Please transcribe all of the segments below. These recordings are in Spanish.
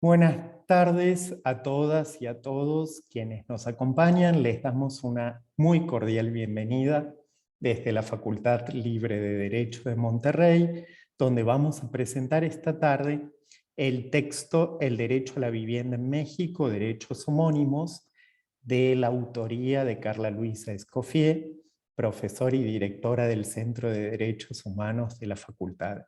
Buenas tardes a todas y a todos quienes nos acompañan. Les damos una muy cordial bienvenida desde la Facultad Libre de Derecho de Monterrey, donde vamos a presentar esta tarde el texto El derecho a la vivienda en México, derechos homónimos, de la autoría de Carla Luisa Escoffier, profesora y directora del Centro de Derechos Humanos de la Facultad.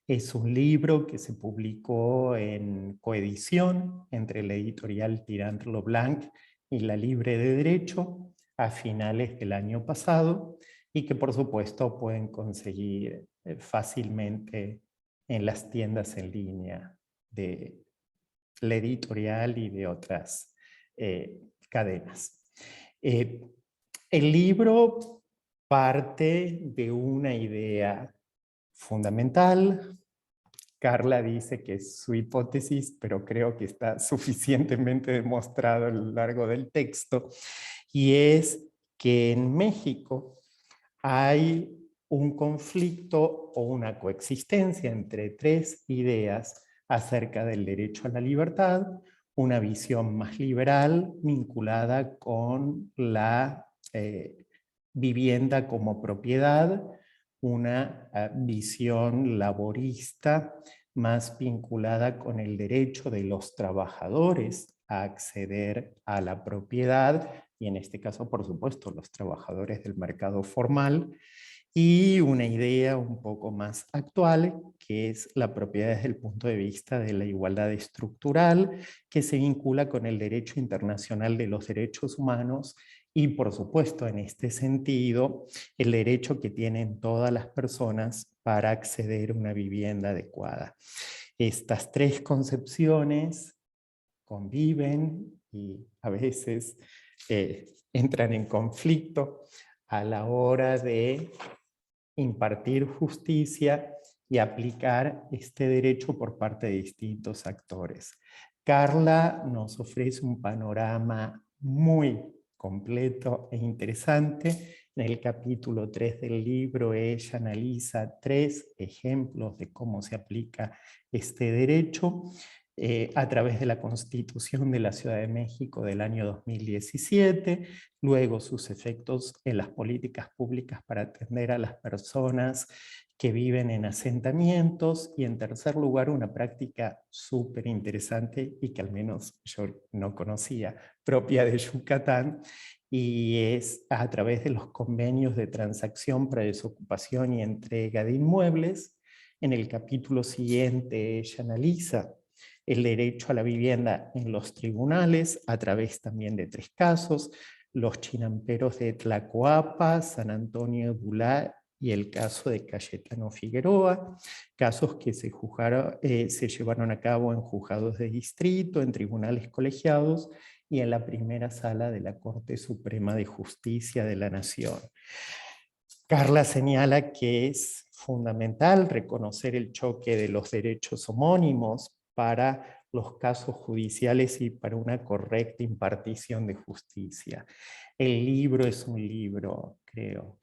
Es un libro que se publicó en coedición entre la editorial Tirant lo Blanc y la Libre de Derecho a finales del año pasado y que por supuesto pueden conseguir fácilmente en las tiendas en línea de la editorial y de otras cadenas. El libro parte de una idea fundamental. Carla dice que es su hipótesis, pero creo que está suficientemente demostrado a lo largo del texto, y es que en México hay un conflicto o una coexistencia entre tres ideas acerca del derecho a la libertad, una visión más liberal vinculada con la vivienda como propiedad, una visión laborista más vinculada con el derecho de los trabajadores a acceder a la propiedad, y en este caso, por supuesto, los trabajadores del mercado formal, y una idea un poco más actual, que es la propiedad desde el punto de vista de la igualdad estructural, que se vincula con el derecho internacional de los derechos humanos y, por supuesto, en este sentido, el derecho que tienen todas las personas para acceder a una vivienda adecuada. Estas tres concepciones conviven y a veces entran en conflicto a la hora de impartir justicia y aplicar este derecho por parte de distintos actores. Carla nos ofrece un panorama muy completo e interesante. En el capítulo 3 del libro, ella analiza 3 ejemplos de cómo se aplica este derecho a través de la Constitución de la Ciudad de México del año 2017, luego sus efectos en las políticas públicas para atender a las personas que viven en asentamientos, y en tercer lugar una práctica súper interesante y que al menos yo no conocía, propia de Yucatán, y es a través de los convenios de transacción para desocupación y entrega de inmuebles. En el capítulo siguiente ella analiza el derecho a la vivienda en los tribunales a través también de 3 casos: los chinamperos de Tlacoapa, San Antonio de Bulá y el caso de Cayetano Figueroa, casos que se llevaron a cabo en juzgados de distrito, en tribunales colegiados y en la primera sala de la Corte Suprema de Justicia de la Nación. Carla señala que es fundamental reconocer el choque de los derechos homónimos para los casos judiciales y para una correcta impartición de justicia. El libro es un libro, creo,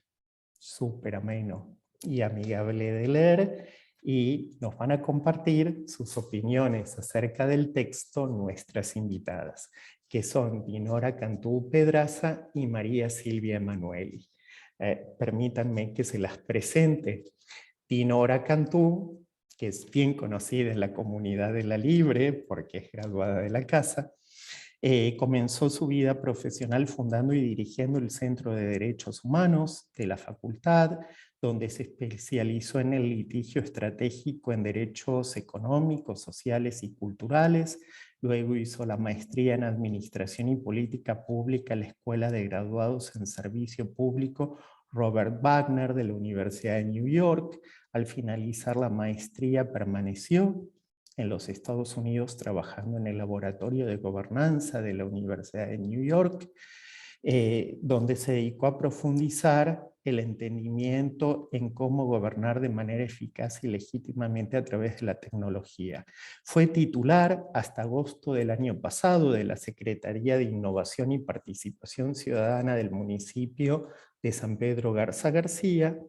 súper ameno y amigable de leer, y nos van a compartir sus opiniones acerca del texto nuestras invitadas, que son Dinora Cantú Pedraza y María Silvia Emanueli. Permítanme que se las presente. Dinora Cantú, que es bien conocida en la comunidad de la Libre porque es graduada de la casa, comenzó su vida profesional fundando y dirigiendo el Centro de Derechos Humanos de la Facultad, donde se especializó en el litigio estratégico en derechos económicos, sociales y culturales. Luego hizo la maestría en Administración y Política Pública en la Escuela de Graduados en Servicio Público Robert Wagner de la Universidad de New York. Al finalizar la maestría permaneció en los Estados Unidos trabajando en el Laboratorio de Gobernanza de la Universidad de New York, donde se dedicó a profundizar el entendimiento en cómo gobernar de manera eficaz y legítimamente a través de la tecnología. Fue titular hasta agosto del año pasado de la Secretaría de Innovación y Participación Ciudadana del municipio de San Pedro Garza García,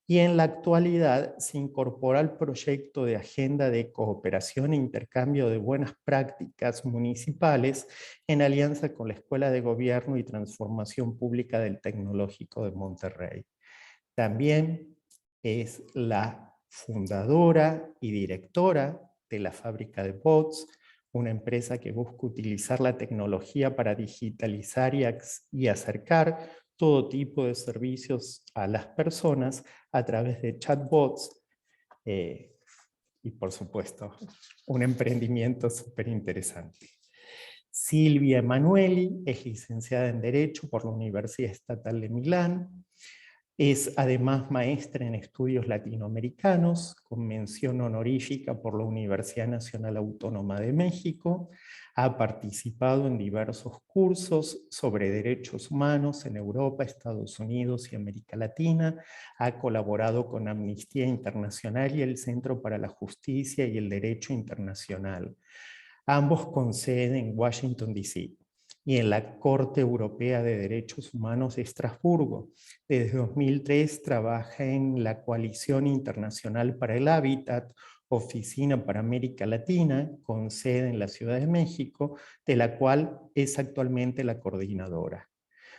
y en la actualidad se incorpora al proyecto de Agenda de Cooperación e Intercambio de Buenas Prácticas Municipales en alianza con la Escuela de Gobierno y Transformación Pública del Tecnológico de Monterrey. También es la fundadora y directora de la Fábrica de Bots, una empresa que busca utilizar la tecnología para digitalizar y acercar todo tipo de servicios a las personas a través de chatbots y, por supuesto, un emprendimiento súper interesante. Silvia Emanueli es licenciada en Derecho por la Universidad Estatal de Milán. Es además maestra en estudios latinoamericanos, con mención honorífica por la Universidad Nacional Autónoma de México. Ha participado en diversos cursos sobre derechos humanos en Europa, Estados Unidos y América Latina. Ha colaborado con Amnistía Internacional y el Centro para la Justicia y el Derecho Internacional, ambos con sede en Washington, D.C. y en la Corte Europea de Derechos Humanos de Estrasburgo. Desde 2003 trabaja en la Coalición Internacional para el Hábitat, Oficina para América Latina, con sede en la Ciudad de México, de la cual es actualmente la coordinadora.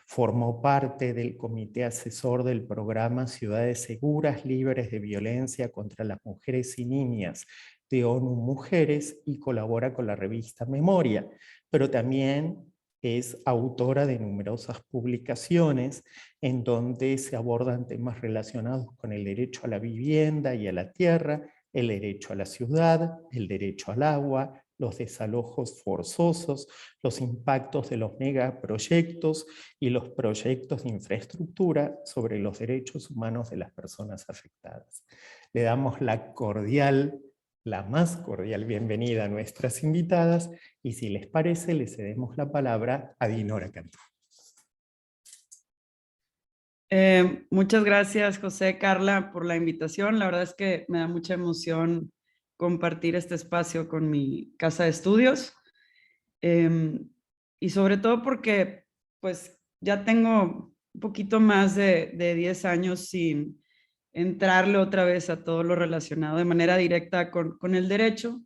Formó parte del comité asesor del programa Ciudades Seguras, Libres de Violencia contra las Mujeres y Niñas de ONU Mujeres y colabora con la revista Memoria, pero también es autora de numerosas publicaciones en donde se abordan temas relacionados con el derecho a la vivienda y a la tierra, el derecho a la ciudad, el derecho al agua, los desalojos forzosos, los impactos de los megaproyectos y los proyectos de infraestructura sobre los derechos humanos de las personas afectadas. Le damos la más cordial bienvenida a nuestras invitadas y si les parece, le cedemos la palabra a Dinora Cantú. Muchas gracias, José, Carla, por la invitación. La verdad es que me da mucha emoción compartir este espacio con mi casa de estudios. Y sobre todo porque pues ya tengo un poquito más de 10 años sin entrarle otra vez a todo lo relacionado de manera directa con el derecho.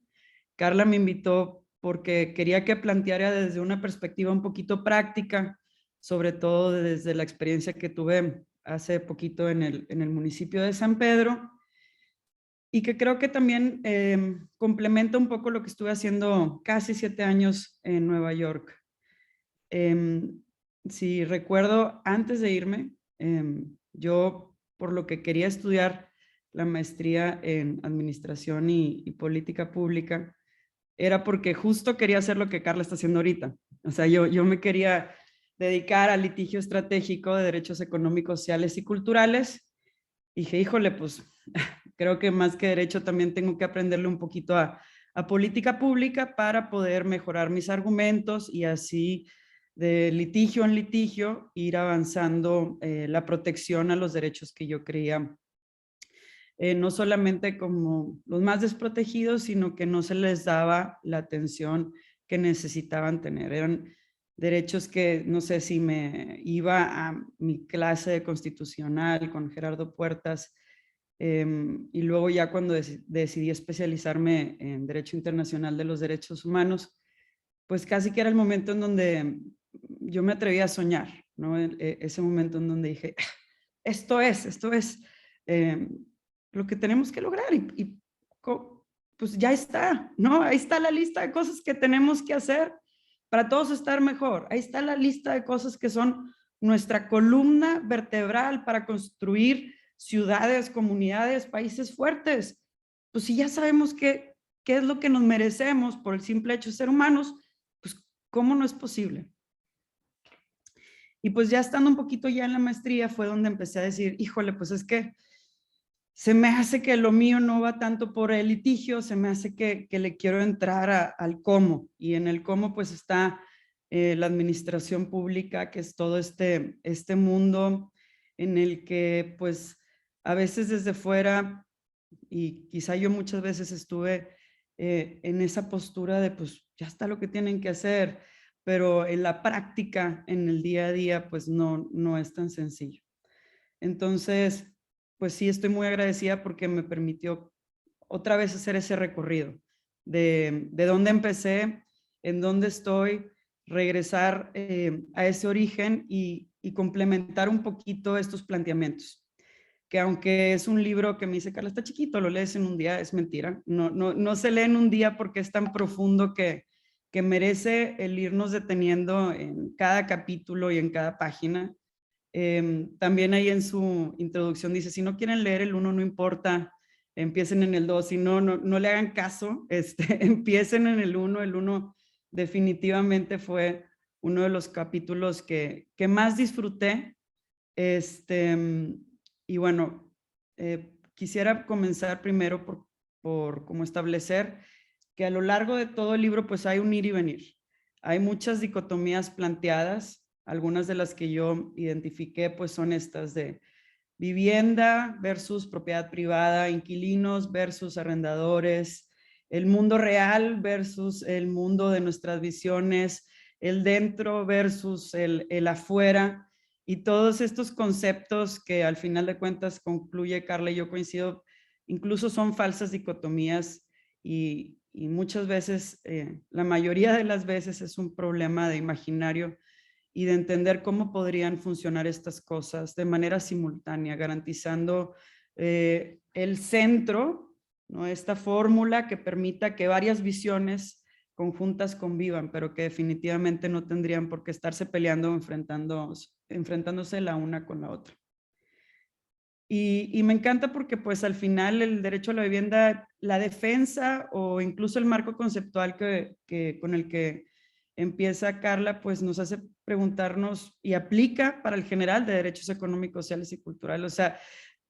Carla me invitó porque quería que planteara desde una perspectiva un poquito práctica, sobre todo desde la experiencia que tuve hace poquito en el municipio de San Pedro, y que creo que también complementa un poco lo que estuve haciendo casi 7 años en Nueva York. Si recuerdo, antes de irme, yo por lo que quería estudiar la maestría en Administración y Política Pública, era porque justo quería hacer lo que Carla está haciendo ahorita. O sea, yo me quería dedicar al litigio estratégico de derechos económicos, sociales y culturales. Y dije, híjole, pues creo que más que derecho también tengo que aprenderle un poquito a política pública para poder mejorar mis argumentos y así de litigio en litigio ir avanzando la protección a los derechos que yo creía no solamente como los más desprotegidos, sino que no se les daba la atención que necesitaban tener. Eran derechos que, no sé, si me iba a mi clase de constitucional con Gerardo Puertas, y luego ya cuando decidí especializarme en Derecho Internacional de los Derechos Humanos, pues casi que era el momento en donde yo me atreví a soñar, ¿no? Ese momento en donde dije, esto es lo que tenemos que lograr y pues ya está, ¿no? Ahí está la lista de cosas que tenemos que hacer para todos estar mejor. Ahí está la lista de cosas que son nuestra columna vertebral para construir ciudades, comunidades, países fuertes. Pues si ya sabemos qué es lo que nos merecemos por el simple hecho de ser humanos, pues ¿cómo no es posible? Y pues ya estando un poquito ya en la maestría fue donde empecé a decir, híjole, pues es que se me hace que lo mío no va tanto por el litigio, se me hace que le quiero entrar al cómo. Y en el cómo pues está la administración pública, que es todo este mundo en el que pues a veces desde fuera, y quizá yo muchas veces estuve en esa postura de pues ya está lo que tienen que hacer, pero en la práctica, en el día a día, pues no es tan sencillo. Entonces, pues sí, estoy muy agradecida porque me permitió otra vez hacer ese recorrido de dónde empecé, en dónde estoy, regresar a ese origen y complementar un poquito estos planteamientos. Que aunque es un libro que me dice, Carla, está chiquito, lo lees en un día, es mentira. No se lee en un día porque es tan profundo que merece el irnos deteniendo en cada capítulo y en cada página. También ahí en su introducción dice, si no quieren leer el 1, no importa, empiecen en el 2, si no le hagan caso, empiecen en el 1. El 1 definitivamente fue uno de los capítulos que más disfruté. Y bueno, quisiera comenzar primero por como establecer que a lo largo de todo el libro pues hay un ir y venir. Hay muchas dicotomías planteadas, algunas de las que yo identifiqué pues son estas de vivienda versus propiedad privada, inquilinos versus arrendadores, el mundo real versus el mundo de nuestras visiones, el dentro versus el afuera, y todos estos conceptos que al final de cuentas concluye Carla y yo coincido, incluso son falsas dicotomías y muchas veces, la mayoría de las veces es un problema de imaginario y de entender cómo podrían funcionar estas cosas de manera simultánea, garantizando el centro, ¿no? Esta fórmula que permita que varias visiones conjuntas convivan, pero que definitivamente no tendrían por qué estarse peleando o enfrentándose la una con la otra. Y me encanta porque pues al final el derecho a la vivienda, la defensa o incluso el marco conceptual con el que empieza Carla, pues nos hace preguntarnos y aplica para el general de derechos económicos, sociales y culturales. O sea,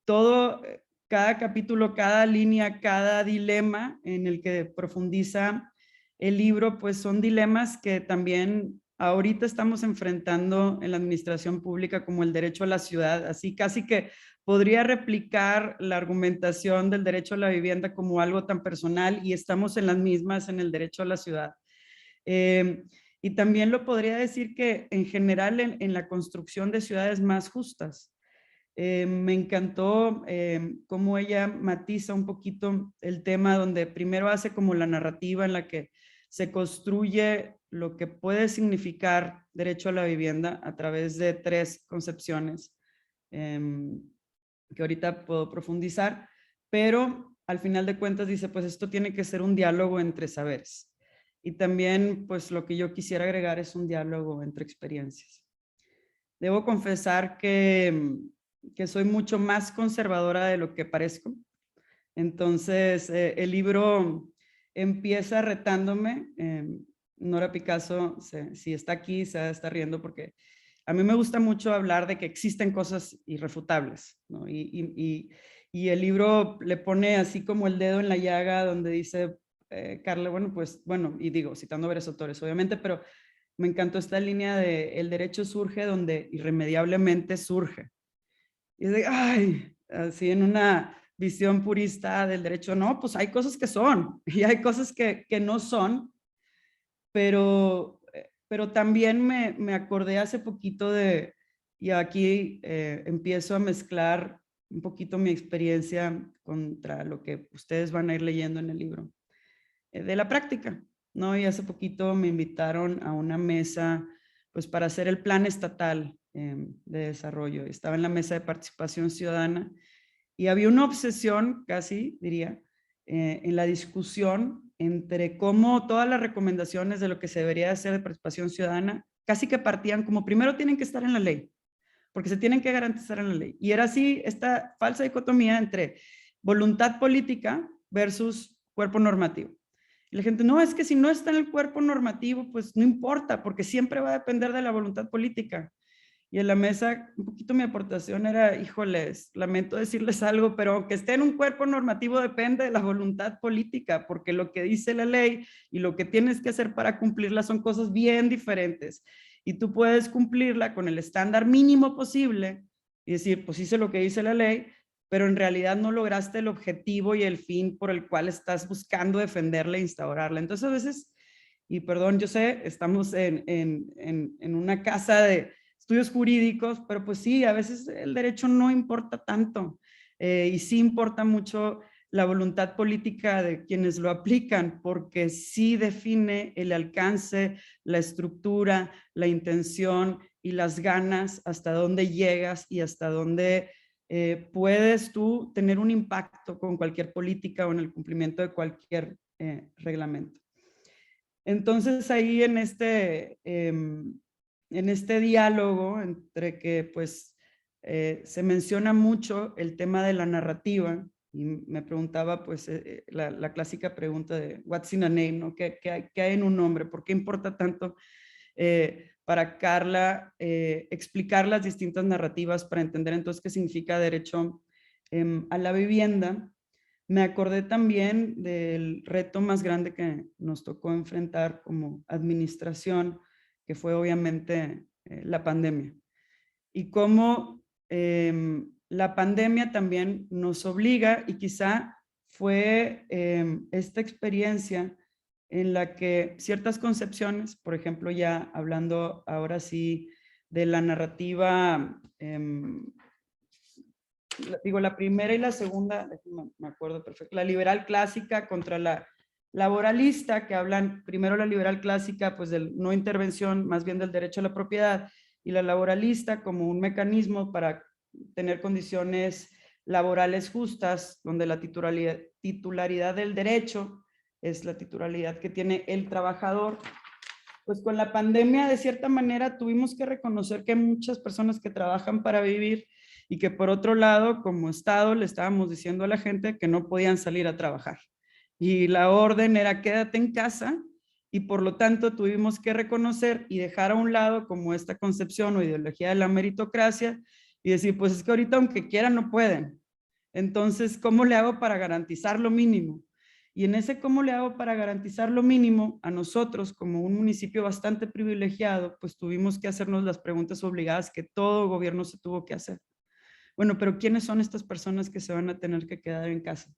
todo, cada capítulo, cada línea, cada dilema en el que profundiza el libro, pues son dilemas que también ahorita estamos enfrentando en la administración pública, como el derecho a la ciudad, así casi que podría replicar la argumentación del derecho a la vivienda como algo tan personal, y estamos en las mismas en el derecho a la ciudad. Y también lo podría decir que en general en la construcción de ciudades más justas. Me encantó cómo ella matiza un poquito el tema, donde primero hace como la narrativa en la que se construye lo que puede significar derecho a la vivienda a través de 3 concepciones que ahorita puedo profundizar, pero al final de cuentas dice, pues esto tiene que ser un diálogo entre saberes. Y también, pues lo que yo quisiera agregar es un diálogo entre experiencias. Debo confesar que soy mucho más conservadora de lo que parezco. Entonces, el libro empieza retándome. Nora Picasso, si está aquí, se está riendo porque a mí me gusta mucho hablar de que existen cosas irrefutables, ¿no? Y el libro le pone así como el dedo en la llaga donde dice, Carla, bueno, pues, bueno, y digo, citando varios autores, obviamente, pero me encantó esta línea de el derecho surge donde irremediablemente surge. Y de, ay, así en una visión purista del derecho, no, pues hay cosas que son y hay cosas que no son, pero también me acordé hace poquito de, y aquí empiezo a mezclar un poquito mi experiencia contra lo que ustedes van a ir leyendo en el libro, de la práctica, ¿no? Y hace poquito me invitaron a una mesa, pues para hacer el plan estatal de desarrollo. Estaba en la mesa de participación ciudadana y había una obsesión, casi diría, en la discusión entre cómo todas las recomendaciones de lo que se debería hacer de participación ciudadana casi que partían como primero tienen que estar en la ley, porque se tienen que garantizar en la ley. Y era así esta falsa dicotomía entre voluntad política versus cuerpo normativo. Y la gente, no, es que si no está en el cuerpo normativo, pues no importa, porque siempre va a depender de la voluntad política. Y en la mesa, un poquito mi aportación era, híjoles, lamento decirles algo, pero que esté en un cuerpo normativo depende de la voluntad política, porque lo que dice la ley y lo que tienes que hacer para cumplirla son cosas bien diferentes. Y tú puedes cumplirla con el estándar mínimo posible y decir, pues hice lo que dice la ley, pero en realidad no lograste el objetivo y el fin por el cual estás buscando defenderla e instaurarla. Entonces a veces, y perdón, yo sé, estamos en una casa de estudios jurídicos, pero pues sí, a veces el derecho no importa tanto. y sí importa mucho la voluntad política de quienes lo aplican, porque sí define el alcance, la estructura, la intención y las ganas, hasta dónde llegas y hasta dónde puedes tú tener un impacto con cualquier política o en el cumplimiento de cualquier reglamento. Entonces ahí en este diálogo entre que pues se menciona mucho el tema de la narrativa, y me preguntaba pues la clásica pregunta de what's in a name, ¿no? ¿Qué hay en un nombre? ¿Por qué importa tanto para Carla explicar las distintas narrativas para entender entonces qué significa derecho a la vivienda? Me acordé también del reto más grande que nos tocó enfrentar como administración, que fue obviamente la pandemia. Y cómo la pandemia también nos obliga, y quizá fue esta experiencia en la que ciertas concepciones, por ejemplo, ya hablando ahora sí de la narrativa, digo, la primera y la segunda, me acuerdo perfecto, la liberal clásica contra la laboralista, que hablan primero la liberal clásica, pues de no intervención, más bien del derecho a la propiedad, y la laboralista como un mecanismo para tener condiciones laborales justas, donde la titularidad del derecho es la titularidad que tiene el trabajador. Pues con la pandemia, de cierta manera, tuvimos que reconocer que hay muchas personas que trabajan para vivir y que por otro lado, como Estado, le estábamos diciendo a la gente que no podían salir a trabajar. Y la orden era quédate en casa, y por lo tanto tuvimos que reconocer y dejar a un lado como esta concepción o ideología de la meritocracia y decir, pues es que ahorita aunque quieran no pueden. Entonces, ¿cómo le hago para garantizar lo mínimo? Y en ese cómo le hago para garantizar lo mínimo, a nosotros como un municipio bastante privilegiado, pues tuvimos que hacernos las preguntas obligadas que todo gobierno se tuvo que hacer. Bueno, pero ¿quiénes son estas personas que se van a tener que quedar en casa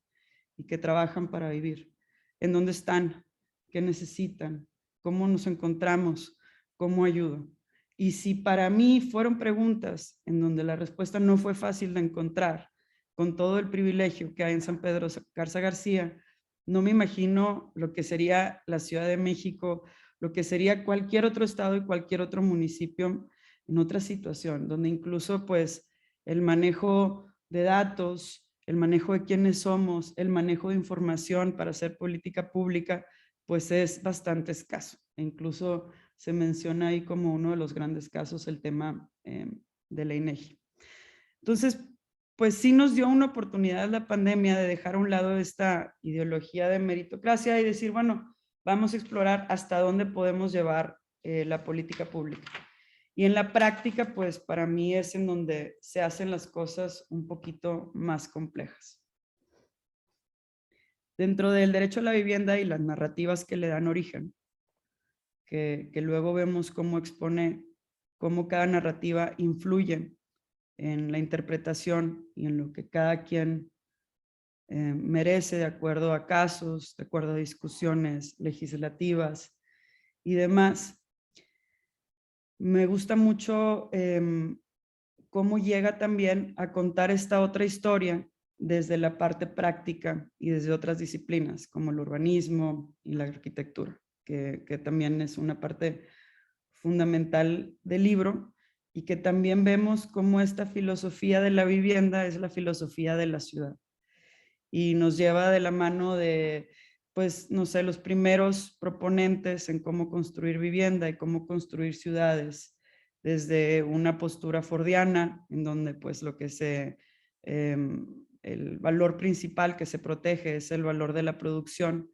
y que trabajan para vivir? ¿En dónde están? ¿Qué necesitan? ¿Cómo nos encontramos? ¿Cómo ayudo? Y si para mí fueron preguntas en donde la respuesta no fue fácil de encontrar, con todo el privilegio que hay en San Pedro Garza García, no me imagino lo que sería la Ciudad de México, lo que sería cualquier otro estado y cualquier otro municipio en otra situación, donde incluso pues el manejo de datos, el manejo de quiénes somos, el manejo de información para hacer política pública, pues es bastante escaso. E incluso se menciona ahí como uno de los grandes casos el tema de la INEGI. Entonces, pues sí nos dio una oportunidad la pandemia de dejar a un lado esta ideología de meritocracia y decir, bueno, vamos a explorar hasta dónde podemos llevar la política pública. Y en la práctica, pues para mí es en donde se hacen las cosas un poquito más complejas. Dentro del derecho a la vivienda y las narrativas que le dan origen, que luego vemos cómo expone, cómo cada narrativa influye en la interpretación y en lo que cada quien merece de acuerdo a casos, de acuerdo a discusiones legislativas y demás. Me gusta mucho cómo llega también a contar esta otra historia desde la parte práctica y desde otras disciplinas como el urbanismo y la arquitectura, que también es una parte fundamental del libro y que también vemos cómo esta filosofía de la vivienda es la filosofía de la ciudad y nos lleva de la mano de, pues, no sé, los primeros proponentes en cómo construir vivienda y cómo construir ciudades, desde una postura fordiana, en donde pues lo que el valor principal que se protege es el valor de la producción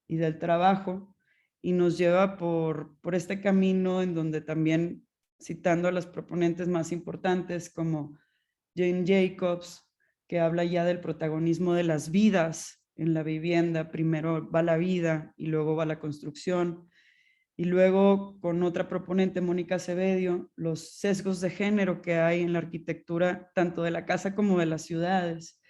y del trabajo, y nos lleva por este camino en donde también, citando a los proponentes más importantes como Jane Jacobs, que habla ya del protagonismo de las vidas en la vivienda, primero va la vida y luego va la construcción, y luego con otra proponente, Mónica Acevedo, los sesgos de género que hay en la arquitectura, tanto de la casa como de las ciudades,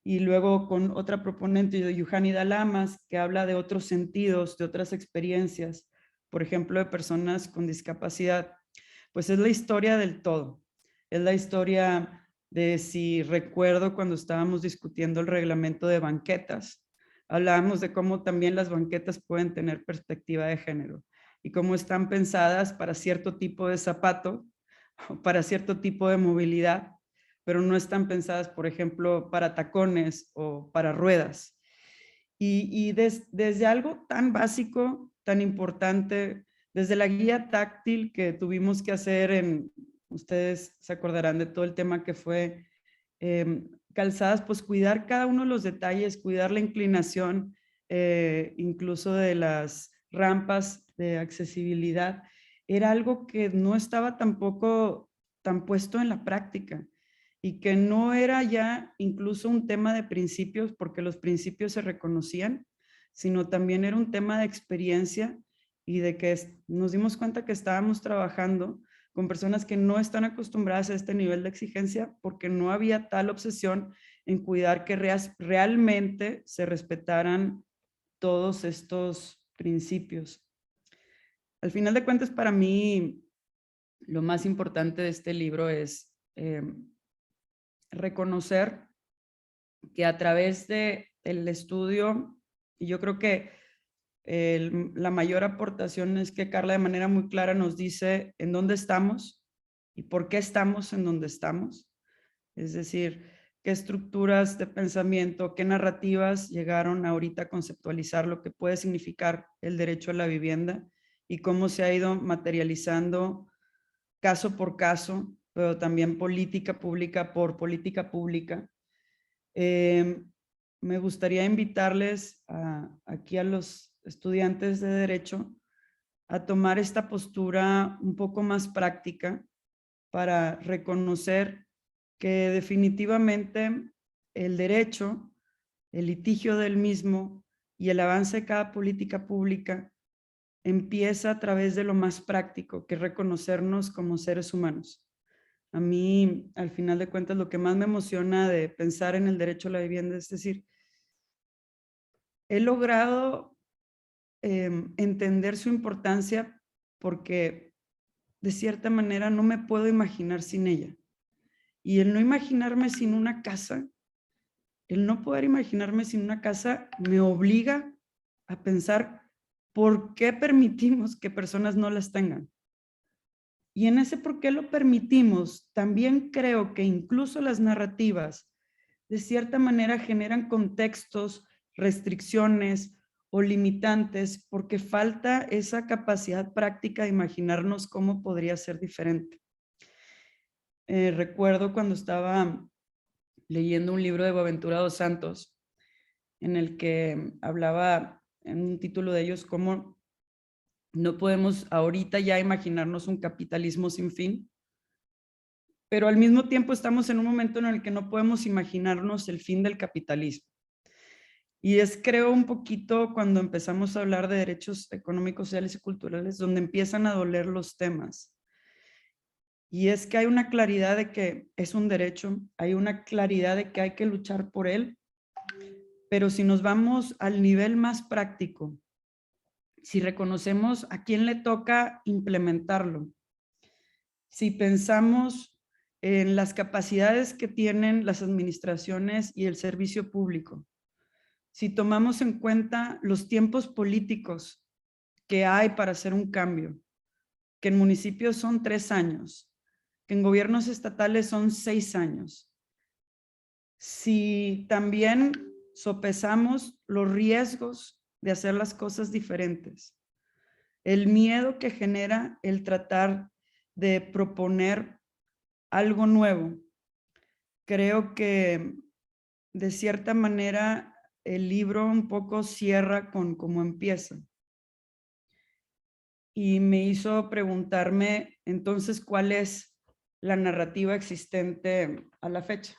y luego con otra proponente, Yuhani Dalamas, que habla de otros sentidos, de otras experiencias, por ejemplo, de personas con discapacidad. Pues es la historia del todo, es la historia de si recuerdo cuando estábamos discutiendo el reglamento de banquetas, hablábamos de cómo también las banquetas pueden tener perspectiva de género y cómo están pensadas para cierto tipo de zapato o para cierto tipo de movilidad, pero no están pensadas, por ejemplo, para tacones o para ruedas. Desde algo tan básico, tan importante, desde la guía táctil que tuvimos que hacer ustedes se acordarán de todo el tema que fue calzadas, pues cuidar cada uno de los detalles, cuidar la inclinación, incluso de las rampas de accesibilidad, era algo que no estaba tampoco tan puesto en la práctica y que no era ya incluso un tema de principios, porque los principios se reconocían, sino también era un tema de experiencia y de que nos dimos cuenta que estábamos trabajando con personas que no están acostumbradas a este nivel de exigencia porque no había tal obsesión en cuidar que realmente se respetaran todos estos principios. Al final de cuentas, para mí, lo más importante de este libro es reconocer que a través del estudio, y yo creo que la mayor aportación es que Carla de manera muy clara nos dice en dónde estamos y por qué estamos en donde estamos. Es decir, qué estructuras de pensamiento, qué narrativas llegaron ahorita a conceptualizar lo que puede significar el derecho a la vivienda y cómo se ha ido materializando caso por caso, pero también política pública por política pública. Me gustaría invitarles aquí a los estudiantes de Derecho a tomar esta postura un poco más práctica para reconocer que definitivamente el derecho, el litigio del mismo y el avance de cada política pública empieza a través de lo más práctico, que es reconocernos como seres humanos. A mí, al final de cuentas, lo que más me emociona de pensar en el derecho a la vivienda es decir, he logrado entender su importancia porque de cierta manera no me puedo imaginar sin ella. Y el no imaginarme sin una casa, el no poder imaginarme sin una casa me obliga a pensar por qué permitimos que personas no las tengan. Y en ese por qué lo permitimos, también creo que incluso las narrativas de cierta manera generan contextos, restricciones o limitantes porque falta esa capacidad práctica de imaginarnos cómo podría ser diferente. Recuerdo cuando estaba leyendo un libro de Boaventura dos Santos en el que hablaba en un título de ellos cómo no podemos ahorita ya imaginarnos un capitalismo sin fin, pero al mismo tiempo estamos en un momento en el que no podemos imaginarnos el fin del capitalismo. Y es, creo, un poquito cuando empezamos a hablar de derechos económicos, sociales y culturales, donde empiezan a doler los temas. Y es que hay una claridad de que es un derecho, hay una claridad de que hay que luchar por él, pero si nos vamos al nivel más práctico, si reconocemos a quién le toca implementarlo, si pensamos en las capacidades que tienen las administraciones y el servicio público, si tomamos en cuenta los tiempos políticos que hay para hacer un cambio, que en municipios son 3 años, que en gobiernos estatales son 6 años, si también sopesamos los riesgos de hacer las cosas diferentes, el miedo que genera el tratar de proponer algo nuevo. Creo que de cierta manera el libro un poco cierra con cómo empieza. Y me hizo preguntarme entonces cuál es la narrativa existente a la fecha.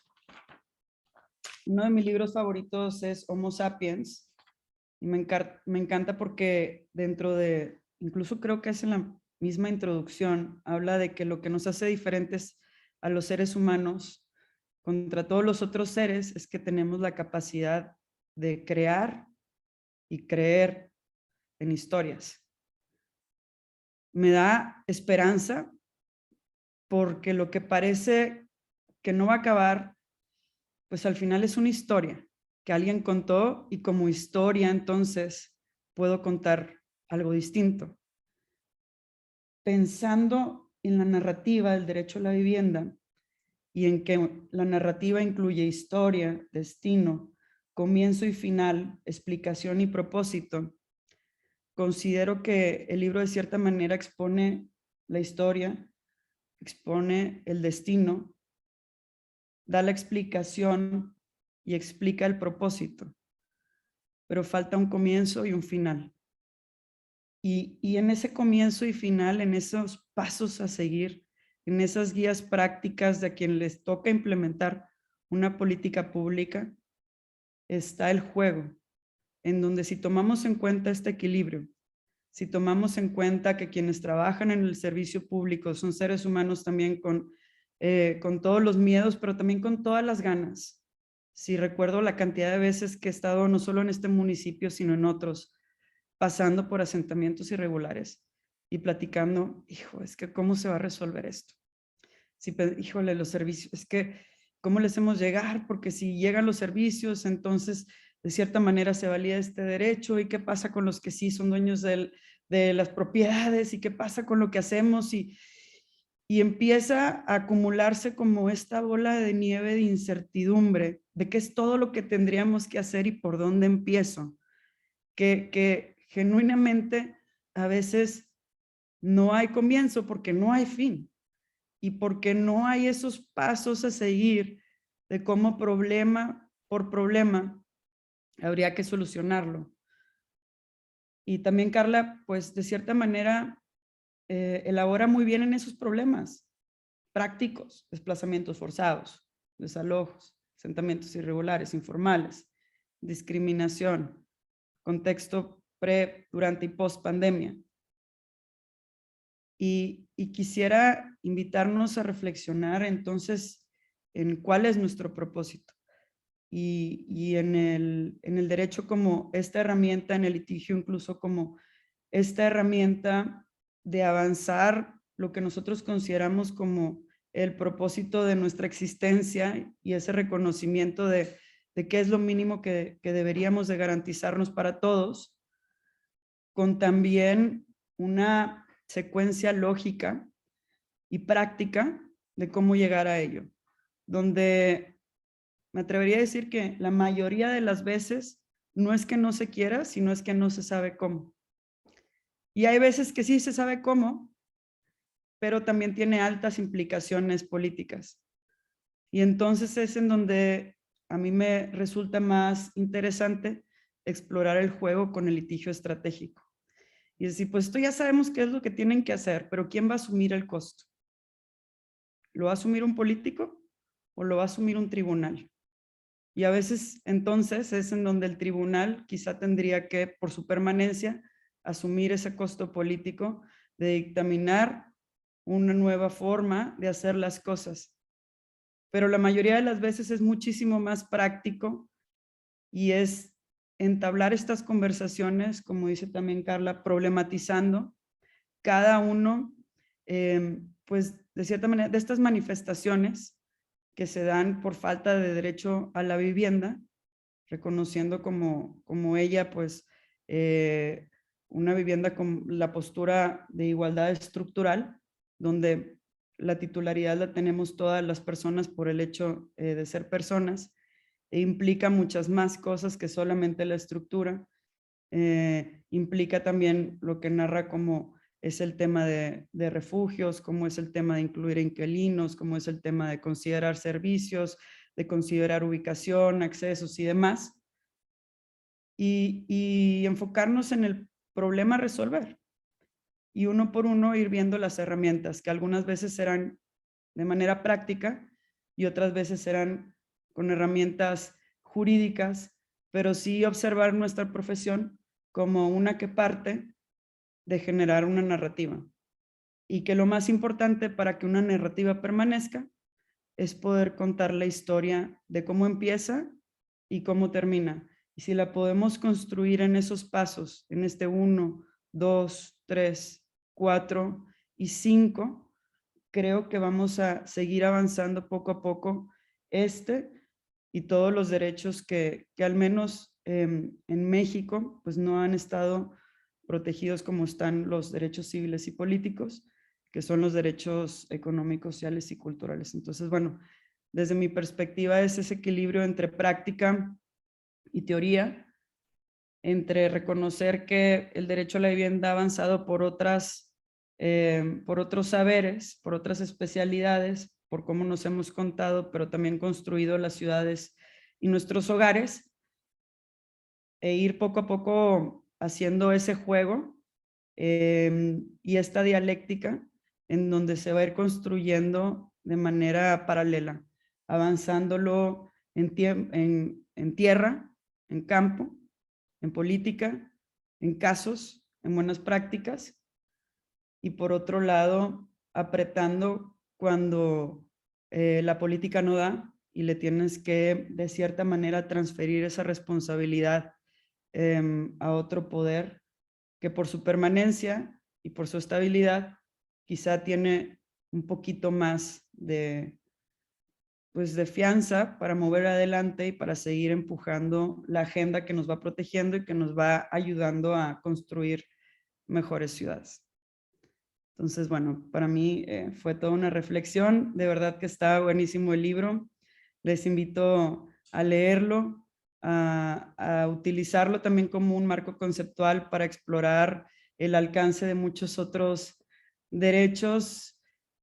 Uno de mis libros favoritos es Homo Sapiens y me encanta porque dentro de, incluso creo que es en la misma introducción, habla de que lo que nos hace diferentes a los seres humanos contra todos los otros seres es que tenemos la capacidad de crear y creer en historias. Me da esperanza porque lo que parece que no va a acabar, pues al final es una historia que alguien contó y como historia entonces puedo contar algo distinto. Pensando en la narrativa del derecho a la vivienda y en que la narrativa incluye historia, destino, comienzo y final, explicación y propósito, considero que el libro de cierta manera expone la historia, expone el destino, da la explicación y explica el propósito, pero falta un comienzo y un final. Y en ese comienzo y final, en esos pasos a seguir, en esas guías prácticas de a quien les toca implementar una política pública, está el juego, en donde si tomamos en cuenta este equilibrio, si tomamos en cuenta que quienes trabajan en el servicio público son seres humanos también con todos los miedos, pero también con todas las ganas. Si recuerdo la cantidad de veces que he estado no solo en este municipio, sino en otros, pasando por asentamientos irregulares y platicando, hijo, es que ¿cómo se va a resolver esto? Si, híjole, los servicios, es que ¿cómo les hacemos llegar? Porque si llegan los servicios, entonces de cierta manera se valida este derecho. ¿Y qué pasa con los que sí son dueños de las propiedades? ¿Y qué pasa con lo que hacemos? Y empieza a acumularse como esta bola de nieve de incertidumbre de qué es todo lo que tendríamos que hacer y por dónde empiezo. Que genuinamente a veces no hay comienzo porque no hay fin y porque no hay esos pasos a seguir de cómo problema por problema habría que solucionarlo. Y también Carla, pues de cierta manera, elabora muy bien en esos problemas prácticos: desplazamientos forzados, desalojos, asentamientos irregulares, informales, discriminación, contexto pre, durante y post pandemia. Y quisiera invitarnos a reflexionar entonces en cuál es nuestro propósito y en el derecho como esta herramienta, en el litigio incluso como esta herramienta de avanzar lo que nosotros consideramos como el propósito de nuestra existencia y ese reconocimiento de qué es lo mínimo que deberíamos de garantizarnos para todos, con también una secuencia lógica y práctica de cómo llegar a ello, donde me atrevería a decir que la mayoría de las veces no es que no se quiera, sino es que no se sabe cómo. Y hay veces que sí se sabe cómo, pero también tiene altas implicaciones políticas. Y entonces es en donde a mí me resulta más interesante explorar el juego con el litigio estratégico. Y decir, pues esto ya sabemos qué es lo que tienen que hacer, pero ¿quién va a asumir el costo? ¿Lo va a asumir un político o lo va a asumir un tribunal? Y a veces entonces es en donde el tribunal quizá tendría que, por su permanencia, asumir ese costo político de dictaminar una nueva forma de hacer las cosas. Pero la mayoría de las veces es muchísimo más práctico y es entablar estas conversaciones, como dice también Carla, problematizando cada uno, pues de cierta manera, de estas manifestaciones que se dan por falta de derecho a la vivienda, reconociendo como ella, pues, una vivienda con la postura de igualdad estructural, donde la titularidad la tenemos todas las personas por el hecho de ser personas, e implica muchas más cosas que solamente la estructura. Implica también lo que narra como es el tema de refugios, como es el tema de incluir inquilinos, como es el tema de considerar servicios, de considerar ubicación, accesos y demás. Y enfocarnos en el problema a resolver. Y uno por uno ir viendo las herramientas, que algunas veces serán de manera práctica y otras veces serán con herramientas jurídicas, pero sí observar nuestra profesión como una que parte de generar una narrativa. Y que lo más importante para que una narrativa permanezca es poder contar la historia de cómo empieza y cómo termina. Y si la podemos construir en esos pasos, en este 1, 2, 3, 4 y 5, creo que vamos a seguir avanzando poco a poco y todos los derechos que al menos en México pues no han estado protegidos como están los derechos civiles y políticos, que son los derechos económicos, sociales y culturales. Entonces, bueno, desde mi perspectiva es ese equilibrio entre práctica y teoría, entre reconocer que el derecho a la vivienda ha avanzado por otros saberes, por otras especialidades, por cómo nos hemos contado, pero también construido las ciudades y nuestros hogares, e ir poco a poco haciendo ese juego y esta dialéctica en donde se va a ir construyendo de manera paralela, avanzándolo en tierra, en campo, en política, en casos, en buenas prácticas, y por otro lado, apretando cuando la política no da y le tienes que, de cierta manera, transferir esa responsabilidad a otro poder que por su permanencia y por su estabilidad quizá tiene un poquito más pues de fianza para mover adelante y para seguir empujando la agenda que nos va protegiendo y que nos va ayudando a construir mejores ciudades. Entonces, bueno, para mí fue toda una reflexión. De verdad que está buenísimo el libro. Les invito a leerlo, a utilizarlo también como un marco conceptual para explorar el alcance de muchos otros derechos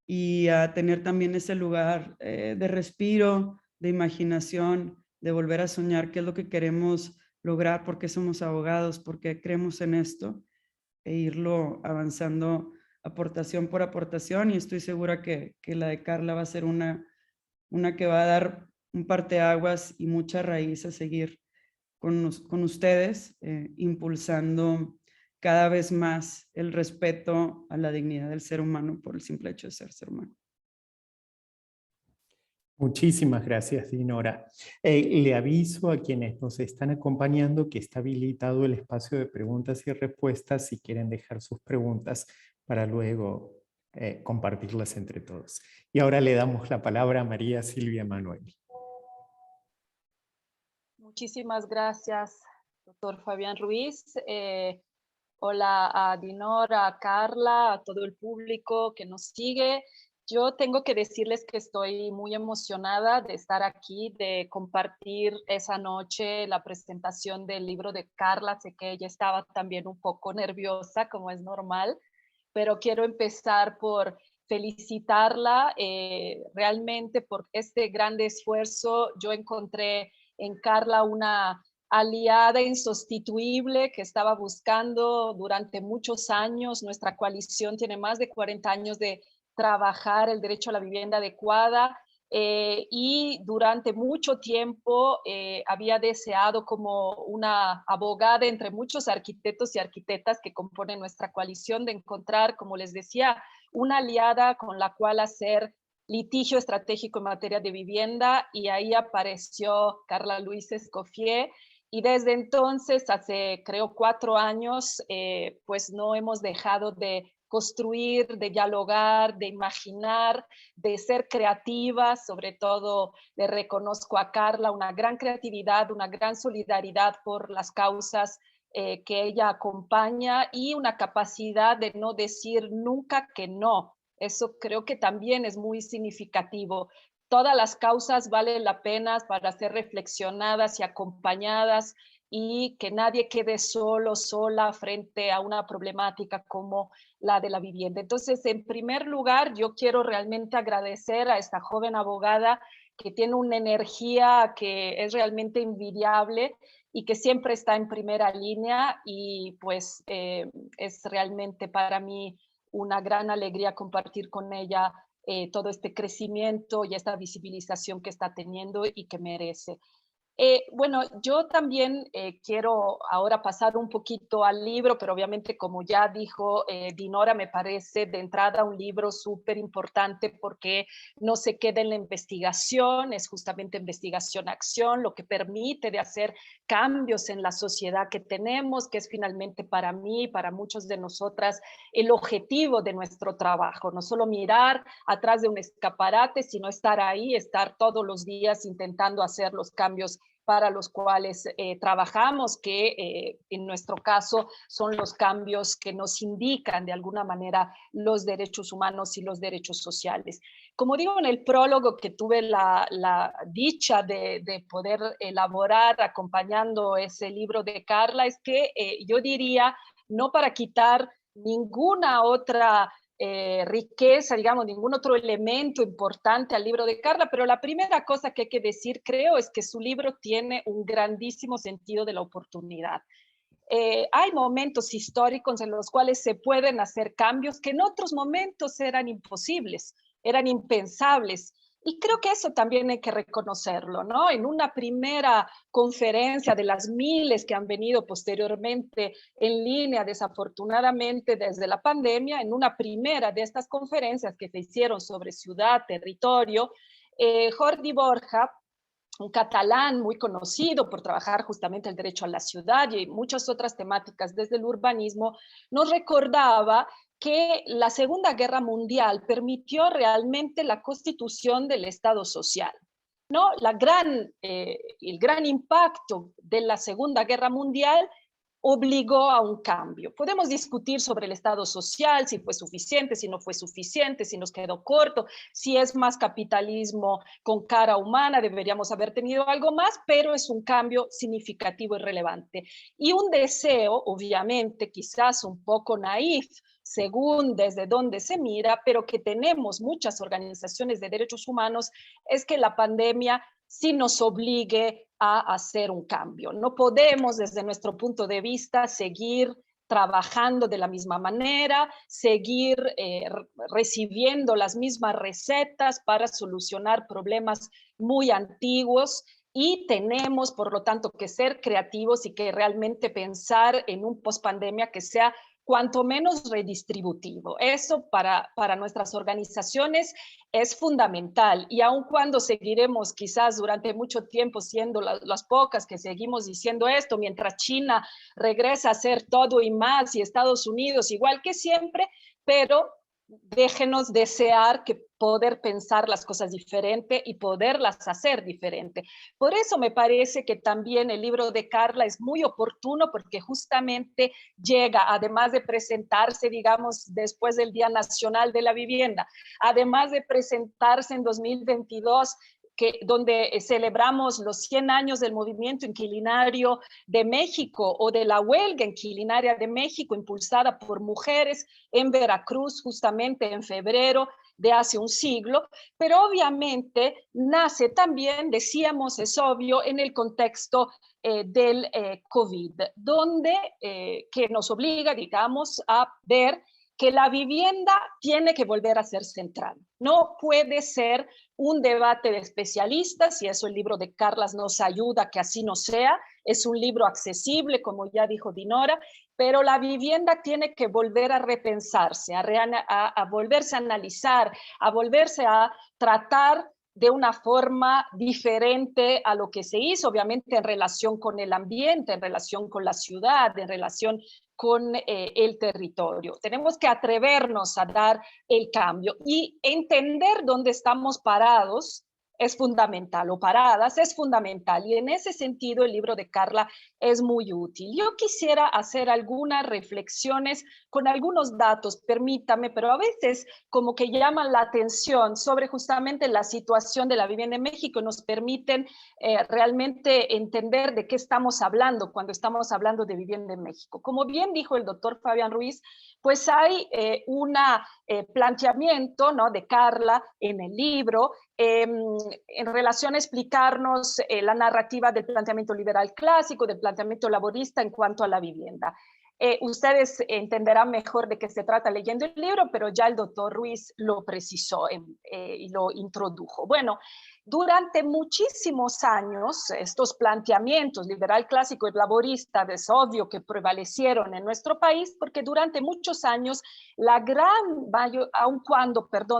y a tener también ese lugar de respiro, de imaginación, de volver a soñar qué es lo que queremos lograr, por qué somos abogados, por qué creemos en esto, e irlo avanzando aportación por aportación, y estoy segura que la de Carla va a ser una que va a dar un parteaguas y mucha raíz a seguir con ustedes, impulsando cada vez más el respeto a la dignidad del ser humano por el simple hecho de ser humano. Muchísimas gracias, Dinora. Le aviso a quienes nos están acompañando que está habilitado el espacio de preguntas y respuestas si quieren dejar sus preguntas para luego compartirlas entre todos. Y ahora le damos la palabra a María Silvia Manuel. Muchísimas gracias, doctor Fabián Ruiz. Hola a Dinora, a Carla, a todo el público que nos sigue. Yo tengo que decirles que estoy muy emocionada de estar aquí, de compartir esa noche la presentación del libro de Carla. Sé que ella estaba también un poco nerviosa, como es normal, pero quiero empezar por felicitarla realmente por este gran esfuerzo. Yo encontré en Carla una aliada insustituible que estaba buscando durante muchos años. Nuestra coalición tiene más de 40 años de trabajar el derecho a la vivienda adecuada y durante mucho tiempo había deseado como una abogada entre muchos arquitectos y arquitectas que componen nuestra coalición de encontrar, como les decía, una aliada con la cual hacer litigio estratégico en materia de vivienda, y ahí apareció Carla Luis Escoffier, y desde entonces, hace creo 4 años, pues no hemos dejado de construir, de dialogar, de imaginar, de ser creativas. Sobre todo le reconozco a Carla una gran creatividad, una gran solidaridad por las causas que ella acompaña y una capacidad de no decir nunca que no. Eso creo que también es muy significativo. Todas las causas valen la pena para ser reflexionadas y acompañadas, y que nadie quede solo, sola frente a una problemática como la de la vivienda. Entonces, en primer lugar, yo quiero realmente agradecer a esta joven abogada que tiene una energía que es realmente envidiable y que siempre está en primera línea, y pues es realmente para mí una gran alegría compartir con ella todo este crecimiento y esta visibilización que está teniendo y que merece. Bueno, yo también quiero ahora pasar un poquito al libro, pero obviamente como ya dijo Dinora, me parece de entrada un libro súper importante porque no se queda en la investigación, es justamente investigación-acción, lo que permite de hacer cambios en la sociedad que tenemos, que es finalmente para mí, para muchos de nosotras, el objetivo de nuestro trabajo, no solo mirar atrás de un escaparate, sino estar ahí, estar todos los días intentando hacer los cambios para los cuales trabajamos, que en nuestro caso son los cambios que nos indican de alguna manera los derechos humanos y los derechos sociales. Como digo en el prólogo que tuve la dicha de poder elaborar acompañando ese libro de Carla, es que yo diría, no para quitar ninguna otra riqueza, digamos, ningún otro elemento importante al libro de Carla, pero la primera cosa que hay que decir, creo, es que su libro tiene un grandísimo sentido de la oportunidad. Hay momentos históricos en los cuales se pueden hacer cambios que en otros momentos eran imposibles, eran impensables. Y creo que eso también hay que reconocerlo, ¿no? En una primera conferencia de las miles que han venido posteriormente en línea, desafortunadamente desde la pandemia, en una primera de estas conferencias que se hicieron sobre ciudad, territorio, Jordi Borja, un catalán muy conocido por trabajar justamente el derecho a la ciudad y muchas otras temáticas desde el urbanismo, nos recordaba que la Segunda Guerra Mundial permitió realmente la constitución del Estado social. ¿No? El gran impacto de la Segunda Guerra Mundial obligó a un cambio. Podemos discutir sobre el Estado social, si fue suficiente, si no fue suficiente, si nos quedó corto, si es más capitalismo con cara humana, deberíamos haber tenido algo más, pero es un cambio significativo y relevante. Y un deseo, obviamente, quizás un poco naif, según desde donde se mira, pero que tenemos muchas organizaciones de derechos humanos, es que la pandemia sí nos obligue a hacer un cambio. No podemos, desde nuestro punto de vista, seguir trabajando de la misma manera, seguir recibiendo las mismas recetas para solucionar problemas muy antiguos y tenemos, por lo tanto, que ser creativos y que realmente pensar en un post-pandemia que sea cuanto menos redistributivo. Eso para nuestras organizaciones es fundamental y aun cuando seguiremos quizás durante mucho tiempo siendo las pocas que seguimos diciendo esto, mientras China regresa a hacer todo y más y Estados Unidos igual que siempre, pero déjenos desear que poder pensar las cosas diferente y poderlas hacer diferente. Por eso me parece que también el libro de Carla es muy oportuno porque justamente llega, además de presentarse, digamos, después del Día Nacional de la Vivienda, además de presentarse en 2022, donde celebramos los 100 años del movimiento inquilinario de México o de la huelga inquilinaria de México impulsada por mujeres en Veracruz justamente en febrero de hace un siglo, pero obviamente nace también, decíamos, es obvio, en el contexto del COVID, donde que nos obliga, digamos, a ver que la vivienda tiene que volver a ser central. No puede ser un debate de especialistas, y eso el libro de Carla nos ayuda a que así no sea. Es un libro accesible, como ya dijo Dinora, pero la vivienda tiene que volver a repensarse, a volverse a analizar, a volverse a tratar de una forma diferente a lo que se hizo, obviamente en relación con el ambiente, en relación con la ciudad, en relación con el territorio. Tenemos que atrevernos a dar el cambio y entender dónde estamos parados es fundamental, o paradas es fundamental. Y en ese sentido el libro de Carla es muy útil. Yo quisiera hacer algunas reflexiones con algunos datos, permítame, pero a veces como que llaman la atención sobre justamente la situación de la vivienda en México y nos permiten realmente entender de qué estamos hablando cuando estamos hablando de vivienda en México. Como bien dijo el doctor Fabián Ruiz, pues hay un planteamiento, ¿no?, de Carla en el libro en relación a explicarnos la narrativa del planteamiento liberal clásico, del planteamiento laborista en cuanto a la vivienda. Ustedes entenderán mejor de qué se trata leyendo el libro, pero ya el doctor Ruiz lo precisó y lo introdujo. Bueno, Durante muchísimos años, estos planteamientos liberal clásico y laborista es obvio que prevalecieron en nuestro país, porque durante muchos años,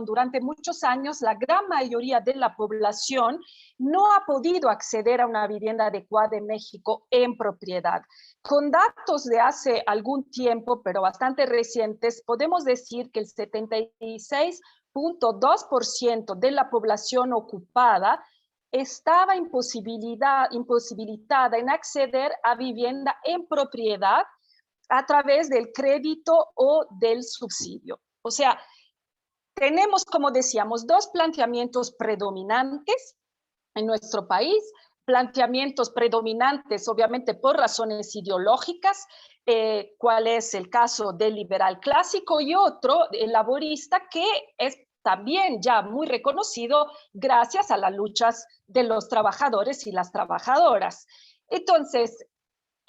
durante muchos años, la gran mayoría de la población no ha podido acceder a una vivienda adecuada en México en propiedad. Con datos de hace algún tiempo, pero bastante recientes, podemos decir que el 76,2% de la población ocupada estaba imposibilitada en acceder a vivienda en propiedad a través del crédito o del subsidio. O sea, tenemos, como decíamos, dos planteamientos predominantes en nuestro país, planteamientos predominantes, obviamente por razones ideológicas, cuál es el caso del liberal clásico, y otro, el laborista, que es también ya muy reconocido gracias a las luchas de los trabajadores y las trabajadoras. Entonces,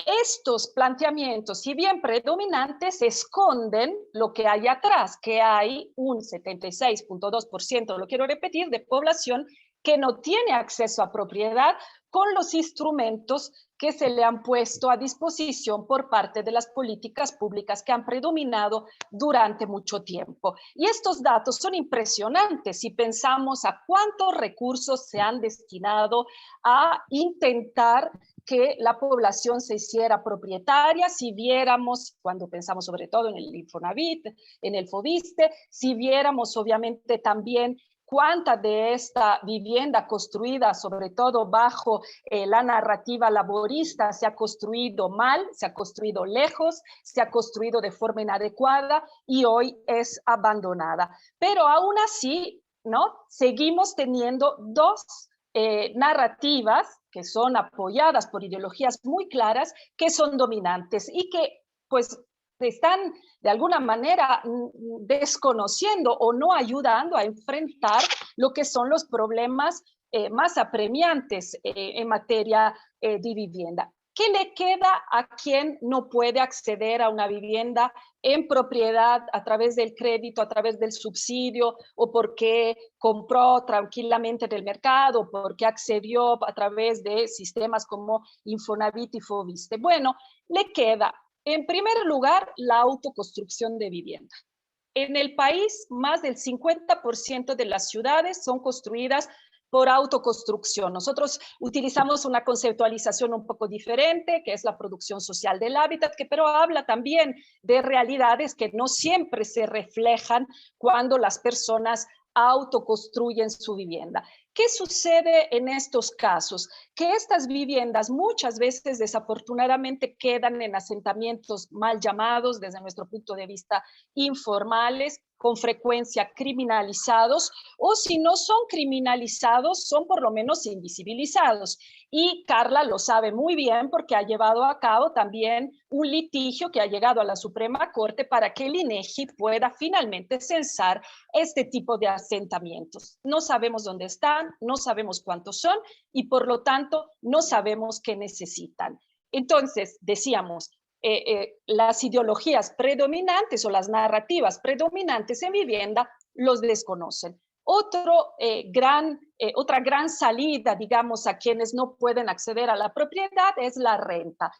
estos planteamientos, si bien predominantes, esconden lo que hay atrás, que hay un 76,2%, lo quiero repetir, de población que no tiene acceso a propiedad con los instrumentos que se le han puesto a disposición por parte de las políticas públicas que han predominado durante mucho tiempo. Y estos datos son impresionantes si pensamos a cuántos recursos se han destinado a intentar que la población se hiciera propietaria. Si viéramos, cuando pensamos sobre todo en el Infonavit, en el Fobiste, si viéramos obviamente también cuánta de esta vivienda construida, sobre todo bajo la narrativa laborista, se ha construido mal, se ha construido lejos, se ha construido de forma inadecuada y hoy es abandonada. Pero aún así, ¿no? Seguimos teniendo dos narrativas que son apoyadas por ideologías muy claras, que son dominantes y que pues están de alguna manera desconociendo o no ayudando a enfrentar lo que son los problemas más apremiantes en materia de vivienda. ¿Qué le queda a quien no puede acceder a una vivienda en propiedad a través del crédito, a través del subsidio, o porque compró tranquilamente en el mercado, o porque accedió a través de sistemas como Infonavit y Fobiste? Bueno, le queda, en primer lugar, la autoconstrucción de vivienda. En el país, más del 50% de las ciudades son construidas por autoconstrucción. Nosotros utilizamos una conceptualización un poco diferente, que es la producción social del hábitat, pero habla también de realidades que no siempre se reflejan cuando las personas autoconstruyen su vivienda. ¿Qué sucede en estos casos? Que estas viviendas muchas veces desafortunadamente quedan en asentamientos mal llamados, desde nuestro punto de vista informales, con frecuencia criminalizados, o si no son criminalizados, son por lo menos invisibilizados. Y Carla lo sabe muy bien porque ha llevado a cabo también un litigio que ha llegado a la Suprema Corte para que el INEGI pueda finalmente censar este tipo de asentamientos. No sabemos dónde están, no sabemos cuántos son y por lo tanto no sabemos qué necesitan. Entonces, decíamos, las ideologías predominantes o las narrativas predominantes en vivienda los desconocen. Otra gran salida, digamos, a quienes no pueden acceder a la propiedad es la renta.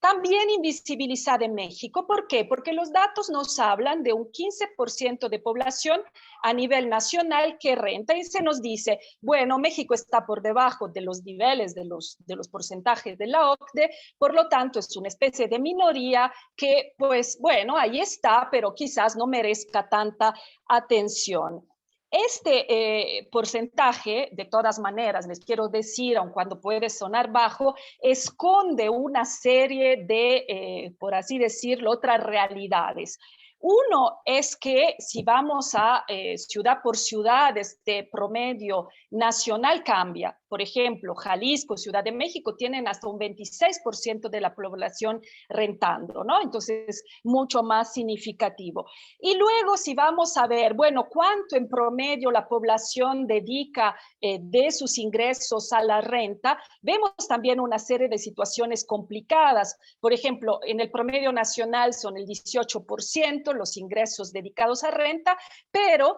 También invisibilizada en México. ¿Por qué? Porque los datos nos hablan de un 15% de población a nivel nacional que renta y se nos dice, bueno, México está por debajo de los niveles de los porcentajes de la OCDE, por lo tanto es una especie de minoría que, pues, bueno, ahí está, pero quizás no merezca tanta atención. Este porcentaje, de todas maneras, les quiero decir, aun cuando puede sonar bajo, esconde una serie de, por así decirlo, otras realidades. Uno es que si vamos a ciudad por ciudad, este promedio nacional cambia. por ejemplo, Jalisco, Ciudad de México, tienen hasta un 26% de la población rentando, ¿no? Entonces, mucho más significativo. Y luego, si vamos a ver, bueno, cuánto en promedio la población dedica de sus ingresos a la renta, vemos también una serie de situaciones complicadas. Por ejemplo, en el promedio nacional son el 18% los ingresos dedicados a renta, pero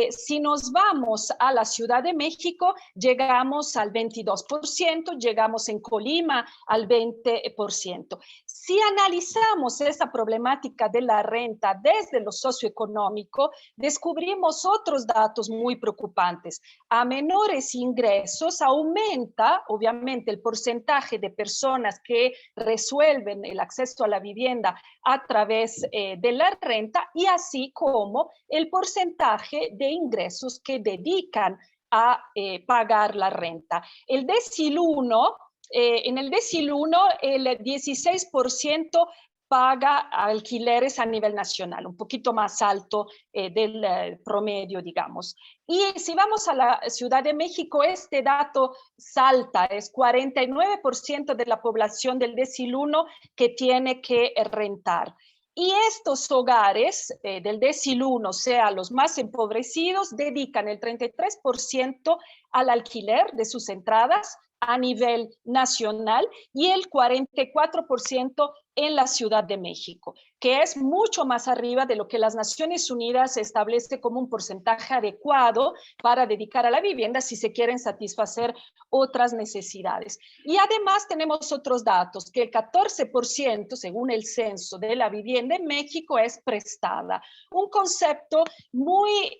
si nos vamos a la Ciudad de México, llegamos al 22%, llegamos en Colima al 20%. Si analizamos esa problemática de la renta desde lo socioeconómico, descubrimos otros datos muy preocupantes. A menores ingresos aumenta, obviamente, el porcentaje de personas que resuelven el acceso a la vivienda a través de la renta, y así como el porcentaje de ingresos que dedican a pagar la renta. El decil 1, en el decil 1, el 16% paga alquileres a nivel nacional, un poquito más alto del promedio, digamos. Y si vamos a la Ciudad de México, este dato salta, es 49% de la población del decil 1 que tiene que rentar. Y estos hogares del decil 1, o sea, los más empobrecidos, dedican el 33% al alquiler de sus entradas a nivel nacional y el 44% en la Ciudad de México, que es mucho más arriba de lo que las Naciones Unidas establece como un porcentaje adecuado para dedicar a la vivienda si se quieren satisfacer otras necesidades. Y además tenemos otros datos, que el 14%, según el censo de la vivienda en México, es prestada. Un concepto muy,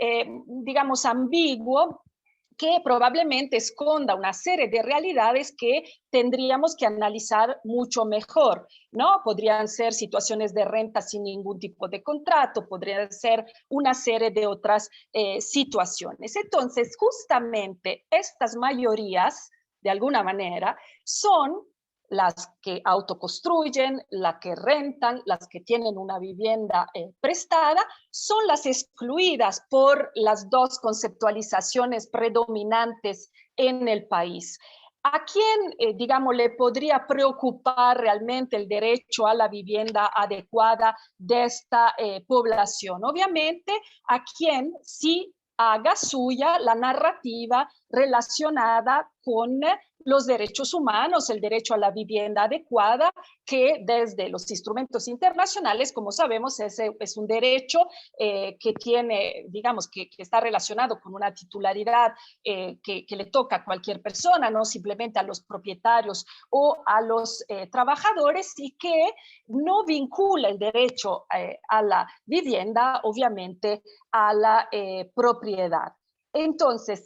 digamos, ambiguo, que probablemente esconda una serie de realidades que tendríamos que analizar mucho mejor, ¿no? Podrían ser situaciones de renta sin ningún tipo de contrato, podrían ser una serie de otras situaciones. Entonces, justamente estas mayorías, de alguna manera, son las que autoconstruyen, las que rentan, las que tienen una vivienda prestada, son las excluidas por las dos conceptualizaciones predominantes en el país. ¿A quién, digamos, le podría preocupar realmente el derecho a la vivienda adecuada de esta población? Obviamente, a quien sí haga suya la narrativa relacionada con los derechos humanos, el derecho a la vivienda adecuada, que desde los instrumentos internacionales, como sabemos, es un derecho que tiene, digamos, que está relacionado con una titularidad que le toca a cualquier persona, no simplemente a los propietarios o a los trabajadores, y que no vincula el derecho a la vivienda, obviamente, a la propiedad. Entonces,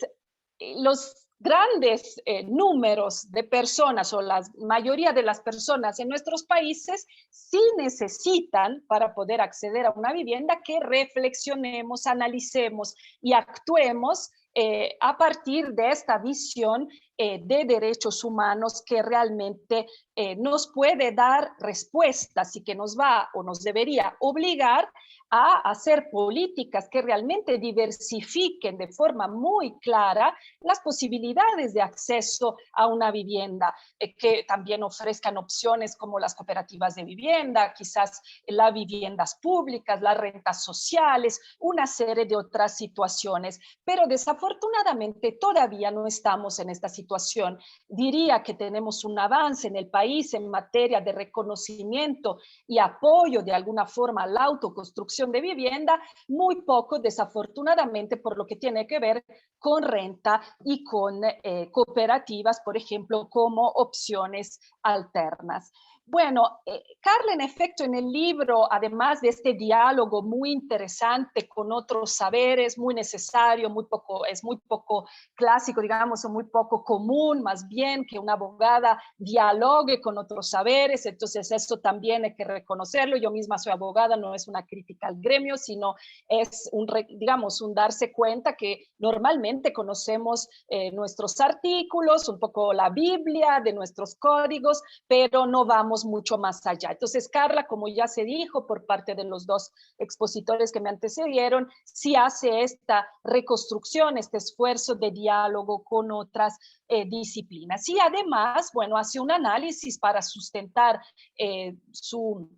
los grandes números de personas o la mayoría de las personas en nuestros países sí necesitan, para poder acceder a una vivienda, que reflexionemos, analicemos y actuemos a partir de esta visión de derechos humanos que realmente nos puede dar respuestas y que nos va o nos debería obligar a hacer políticas que realmente diversifiquen de forma muy clara las posibilidades de acceso a una vivienda, que también ofrezcan opciones como las cooperativas de vivienda, quizás las viviendas públicas, las rentas sociales, una serie de otras situaciones. Pero desafortunadamente todavía no estamos en esta situación. Diría que tenemos un avance en el país en materia de reconocimiento y apoyo de alguna forma a la autoconstrucción de vivienda, muy poco, desafortunadamente, por lo que tiene que ver con renta y con cooperativas, por ejemplo, como opciones alternas. Bueno, Carla, en efecto, en el libro, además de este diálogo muy interesante con otros saberes, muy necesario, es muy poco clásico, digamos, o muy poco común, más bien, que una abogada dialogue con otros saberes. Entonces, eso también hay que reconocerlo. Yo misma soy abogada, no es una crítica al gremio, sino es digamos, un darse cuenta que normalmente conocemos nuestros artículos, un poco la Biblia de nuestros códigos, pero no vamos vamos mucho más allá. Entonces, Carla, como ya se dijo por parte de los dos expositores que me antecedieron, sí hace esta reconstrucción, este esfuerzo de diálogo con otras disciplinas. Y además, bueno, hace un análisis para sustentar su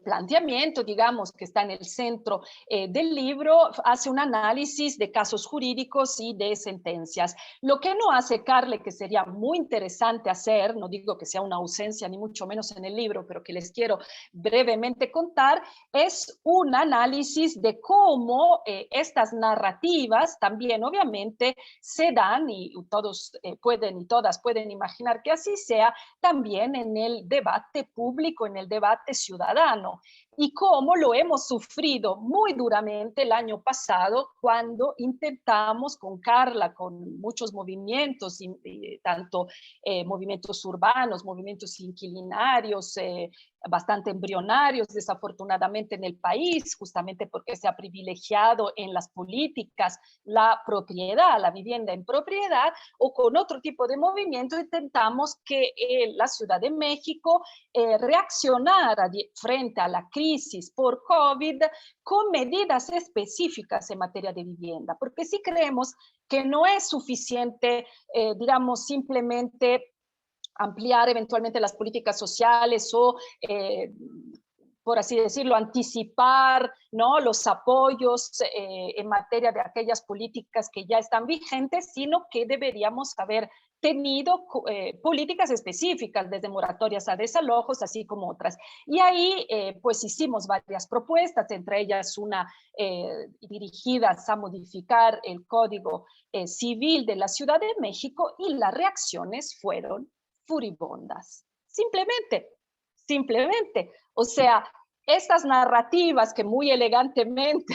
planteamiento, digamos, que está en el centro del libro, hace un análisis de casos jurídicos y de sentencias. Lo que no hace Carla, que sería muy interesante hacer, no digo que sea una ausencia ni mucho menos en el libro, pero que les quiero brevemente contar, es un análisis de cómo estas narrativas también obviamente se dan, y todos pueden y todas pueden imaginar que así sea, también en el debate público, en el debate ciudadano, y cómo lo hemos sufrido muy duramente el año pasado cuando intentamos con Carla, con muchos movimientos, tanto movimientos urbanos, movimientos inquilinarios, bastante embrionarios desafortunadamente en el país, justamente porque se ha privilegiado en las políticas la propiedad, la vivienda en propiedad, o con otro tipo de movimiento intentamos que la Ciudad de México reaccionara frente a la crisis por COVID con medidas específicas en materia de vivienda, porque sí creemos que no es suficiente, digamos, simplemente ampliar eventualmente las políticas sociales o, por así decirlo, anticipar, ¿no?, los apoyos en materia de aquellas políticas que ya están vigentes, sino que deberíamos haber tenido políticas específicas, desde moratorias a desalojos, así como otras. Y ahí, pues, hicimos varias propuestas, entre ellas una dirigidas a modificar el Código Civil de la Ciudad de México, y las reacciones fueron furibundas. Simplemente. O sea, estas narrativas que muy elegantemente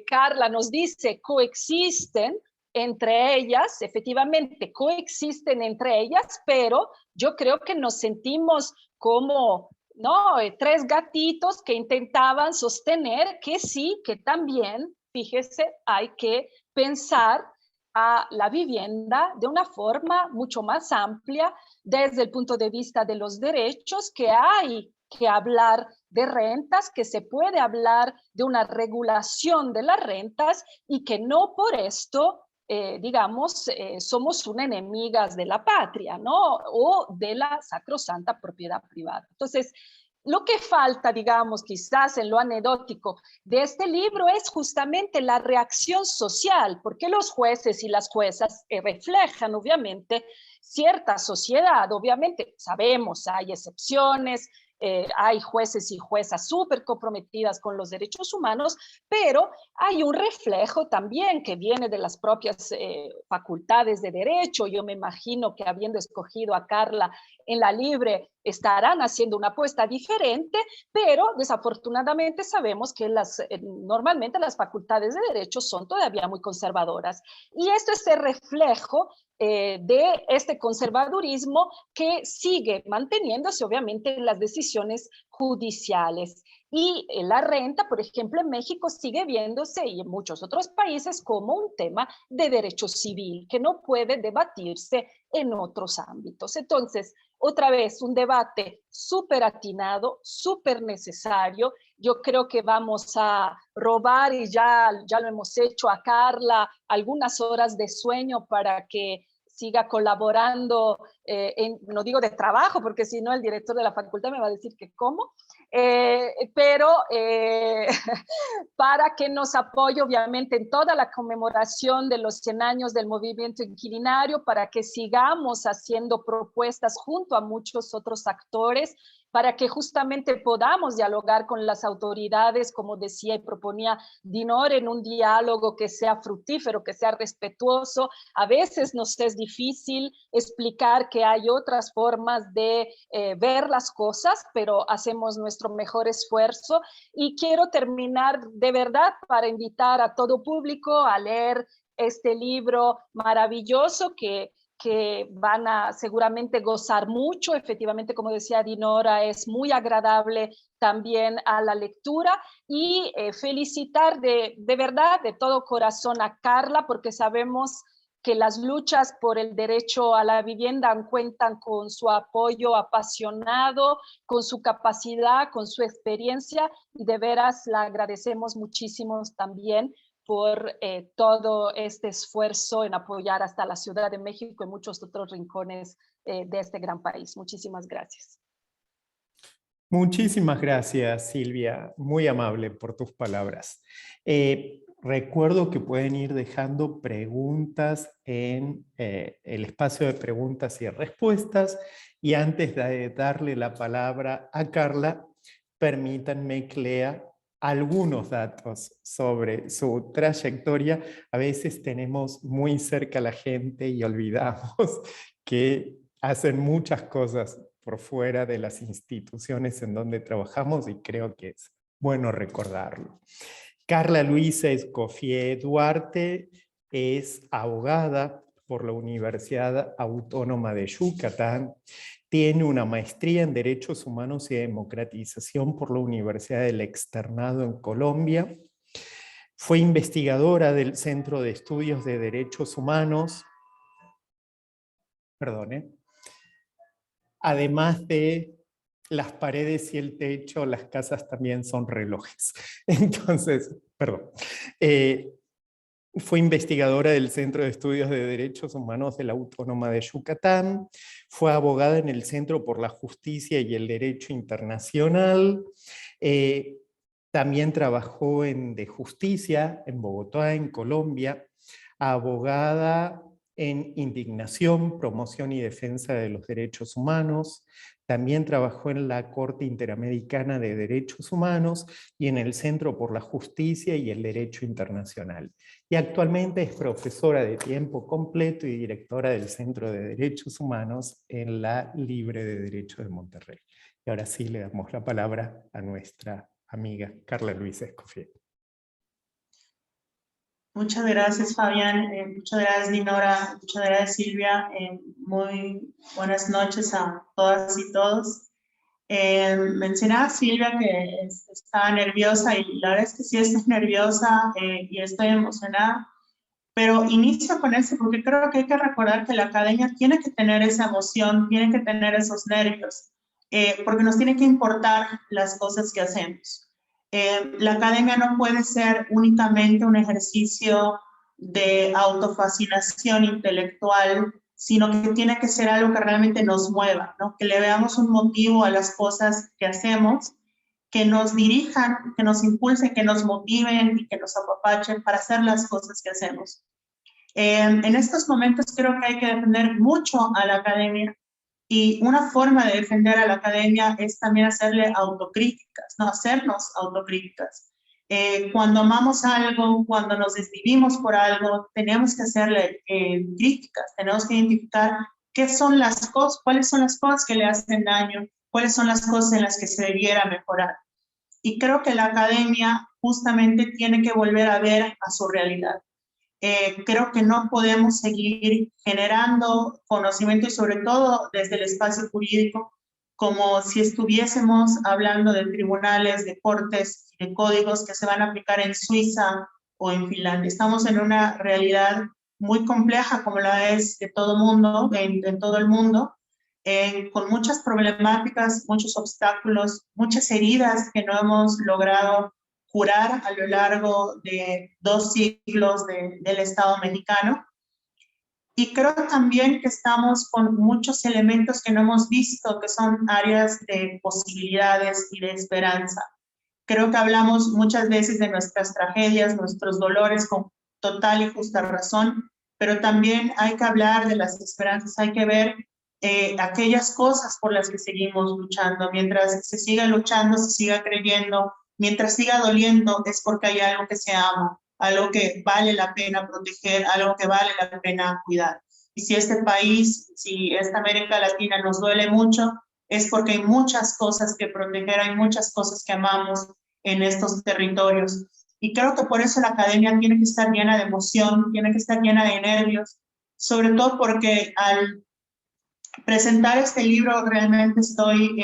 Carla nos dice coexisten entre ellas, efectivamente coexisten entre ellas, pero yo creo que nos sentimos como, ¿no?, tres gatitos que intentaban sostener que sí, que también, fíjese, hay que pensar a la vivienda de una forma mucho más amplia desde el punto de vista de los derechos, que hay que hablar de rentas, que se puede hablar de una regulación de las rentas y que no por esto, digamos, somos una enemigas de la patria, ¿no?, o de la sacrosanta propiedad privada. Entonces, lo que falta, digamos, quizás en lo anecdótico de este libro es justamente la reacción social, porque los jueces y las juezas reflejan, obviamente, cierta sociedad. Obviamente, sabemos, hay excepciones, hay jueces y juezas súper comprometidas con los derechos humanos, pero hay un reflejo también que viene de las propias facultades de derecho. Yo me imagino que, habiendo escogido a Carla en la Libre, estarán haciendo una apuesta diferente, pero desafortunadamente sabemos que normalmente las facultades de derecho son todavía muy conservadoras. Y esto es el reflejo de este conservadurismo que sigue manteniéndose, obviamente, en las decisiones judiciales. Y la renta, por ejemplo, en México sigue viéndose, y en muchos otros países, como un tema de derecho civil que no puede debatirse en otros ámbitos. Entonces, otra vez, un debate súper atinado, súper necesario. Yo creo que vamos a robar, y ya lo hemos hecho, a Carla algunas horas de sueño para que siga colaborando, no digo de trabajo, porque si no el director de la facultad me va a decir que cómo, pero para que nos apoye, obviamente, en toda la conmemoración de los 100 años del movimiento inquilinario, para que sigamos haciendo propuestas junto a muchos otros actores, para que justamente podamos dialogar con las autoridades, como decía y proponía Dinor, en un diálogo que sea fructífero, que sea respetuoso. A veces nos es difícil explicar que hay otras formas de ver las cosas, pero hacemos nuestro mejor esfuerzo. Y quiero terminar de verdad para invitar a todo público a leer este libro maravilloso que van a seguramente gozar mucho. Efectivamente, como decía Dinora, es muy agradable también a la lectura, y felicitar de verdad, de todo corazón, a Carla, porque sabemos que las luchas por el derecho a la vivienda cuentan con su apoyo apasionado, con su capacidad, con su experiencia, y de veras la agradecemos muchísimo también por todo este esfuerzo en apoyar hasta la Ciudad de México y muchos otros rincones de este gran país. Muchísimas gracias. Muchísimas gracias, Silvia. Muy amable por tus palabras. Recuerdo que pueden ir dejando preguntas en el espacio de preguntas y respuestas. Y antes de darle la palabra a Carla, permítanme que lea algunos datos sobre su trayectoria. A veces tenemos muy cerca a la gente y olvidamos que hacen muchas cosas por fuera de las instituciones en donde trabajamos, y creo que es bueno recordarlo. Carla Luisa Escoffier Duarte es abogada por la Universidad Autónoma de Yucatán. Tiene una maestría en Derechos Humanos y Democratización por la Universidad del Externado en Colombia. Fue investigadora del Centro de Estudios de Derechos Humanos. Además de las paredes y el techo, las casas también son relojes. Entonces, fue investigadora del Centro de Estudios de Derechos Humanos de la Autónoma de Yucatán. Fue abogada en el Centro por la Justicia y el Derecho Internacional. También trabajó en De Justicia, en Bogotá, en Colombia. Abogada en indignación, promoción y defensa de los derechos humanos. También trabajó en la Corte Interamericana de Derechos Humanos y en el Centro por la Justicia y el Derecho Internacional. Y actualmente es profesora de tiempo completo y directora del Centro de Derechos Humanos en la Libre de Derecho de Monterrey. Y ahora sí le damos la palabra a nuestra amiga Carla Luisa Escoffier. Muchas gracias, Fabián. Muchas gracias, Dinora. Muchas gracias, Silvia. Muy buenas noches a todas y todos. Mencionaba Silvia que estaba nerviosa, y la verdad es que sí estoy nerviosa y estoy emocionada. Pero inicio con eso porque creo que hay que recordar que la academia tiene que tener esa emoción, tiene que tener esos nervios, porque nos tiene que importar las cosas que hacemos. La academia no puede ser únicamente un ejercicio de autofascinación intelectual, sino que tiene que ser algo que realmente nos mueva, ¿no? Que le veamos un motivo a las cosas que hacemos, que nos dirijan, que nos impulsen, que nos motiven y que nos apapachen para hacer las cosas que hacemos. En estos momentos creo que hay que defender mucho a la academia, y una forma de defender a la academia es también hacerle autocríticas, ¿no? Hacernos autocríticas. Cuando amamos algo, cuando nos desvivimos por algo, tenemos que hacerle críticas, tenemos que identificar qué son las cosas, cuáles son las cosas que le hacen daño, cuáles son las cosas en las que se debiera mejorar. Y creo que la academia justamente tiene que volver a ver a su realidad. Creo que no podemos seguir generando conocimiento, y sobre todo desde el espacio jurídico, como si estuviésemos hablando de tribunales, de cortes, de códigos que se van a aplicar en Suiza o en Finlandia. Estamos en una realidad muy compleja, como la es de todo mundo, en todo el mundo, con muchas problemáticas, muchos obstáculos, muchas heridas que no hemos logrado curar a lo largo de 2 siglos del Estado mexicano. Y creo también que estamos con muchos elementos que no hemos visto, que son áreas de posibilidades y de esperanza. Creo que hablamos muchas veces de nuestras tragedias, nuestros dolores, con total y justa razón, pero también hay que hablar de las esperanzas, hay que ver aquellas cosas por las que seguimos luchando. Mientras se siga luchando, se siga creyendo, mientras siga doliendo, es porque hay algo que se ama, algo que vale la pena proteger, algo que vale la pena cuidar. Y si este país, si esta América Latina nos duele mucho, es porque hay muchas cosas que proteger, hay muchas cosas que amamos en estos territorios. Y creo que por eso la academia tiene que estar llena de emoción, tiene que estar llena de nervios, sobre todo porque al presentar este libro realmente estoy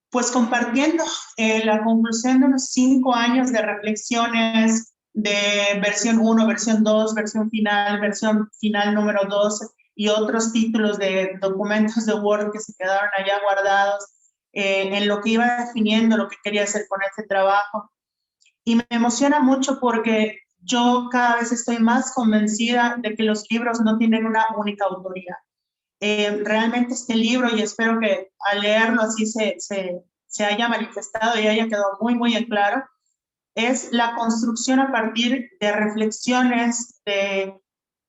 pues compartiendo la conclusión de unos 5 años de reflexiones, de versión 1, versión 2, versión final número 2 y otros títulos de documentos de Word que se quedaron allá guardados en lo que iba definiendo lo que quería hacer con este trabajo. Y me emociona mucho porque yo cada vez estoy más convencida de que los libros no tienen una única autoría. Realmente este libro, y espero que al leerlo así se haya manifestado y haya quedado muy, muy en claro, es la construcción a partir de reflexiones, de,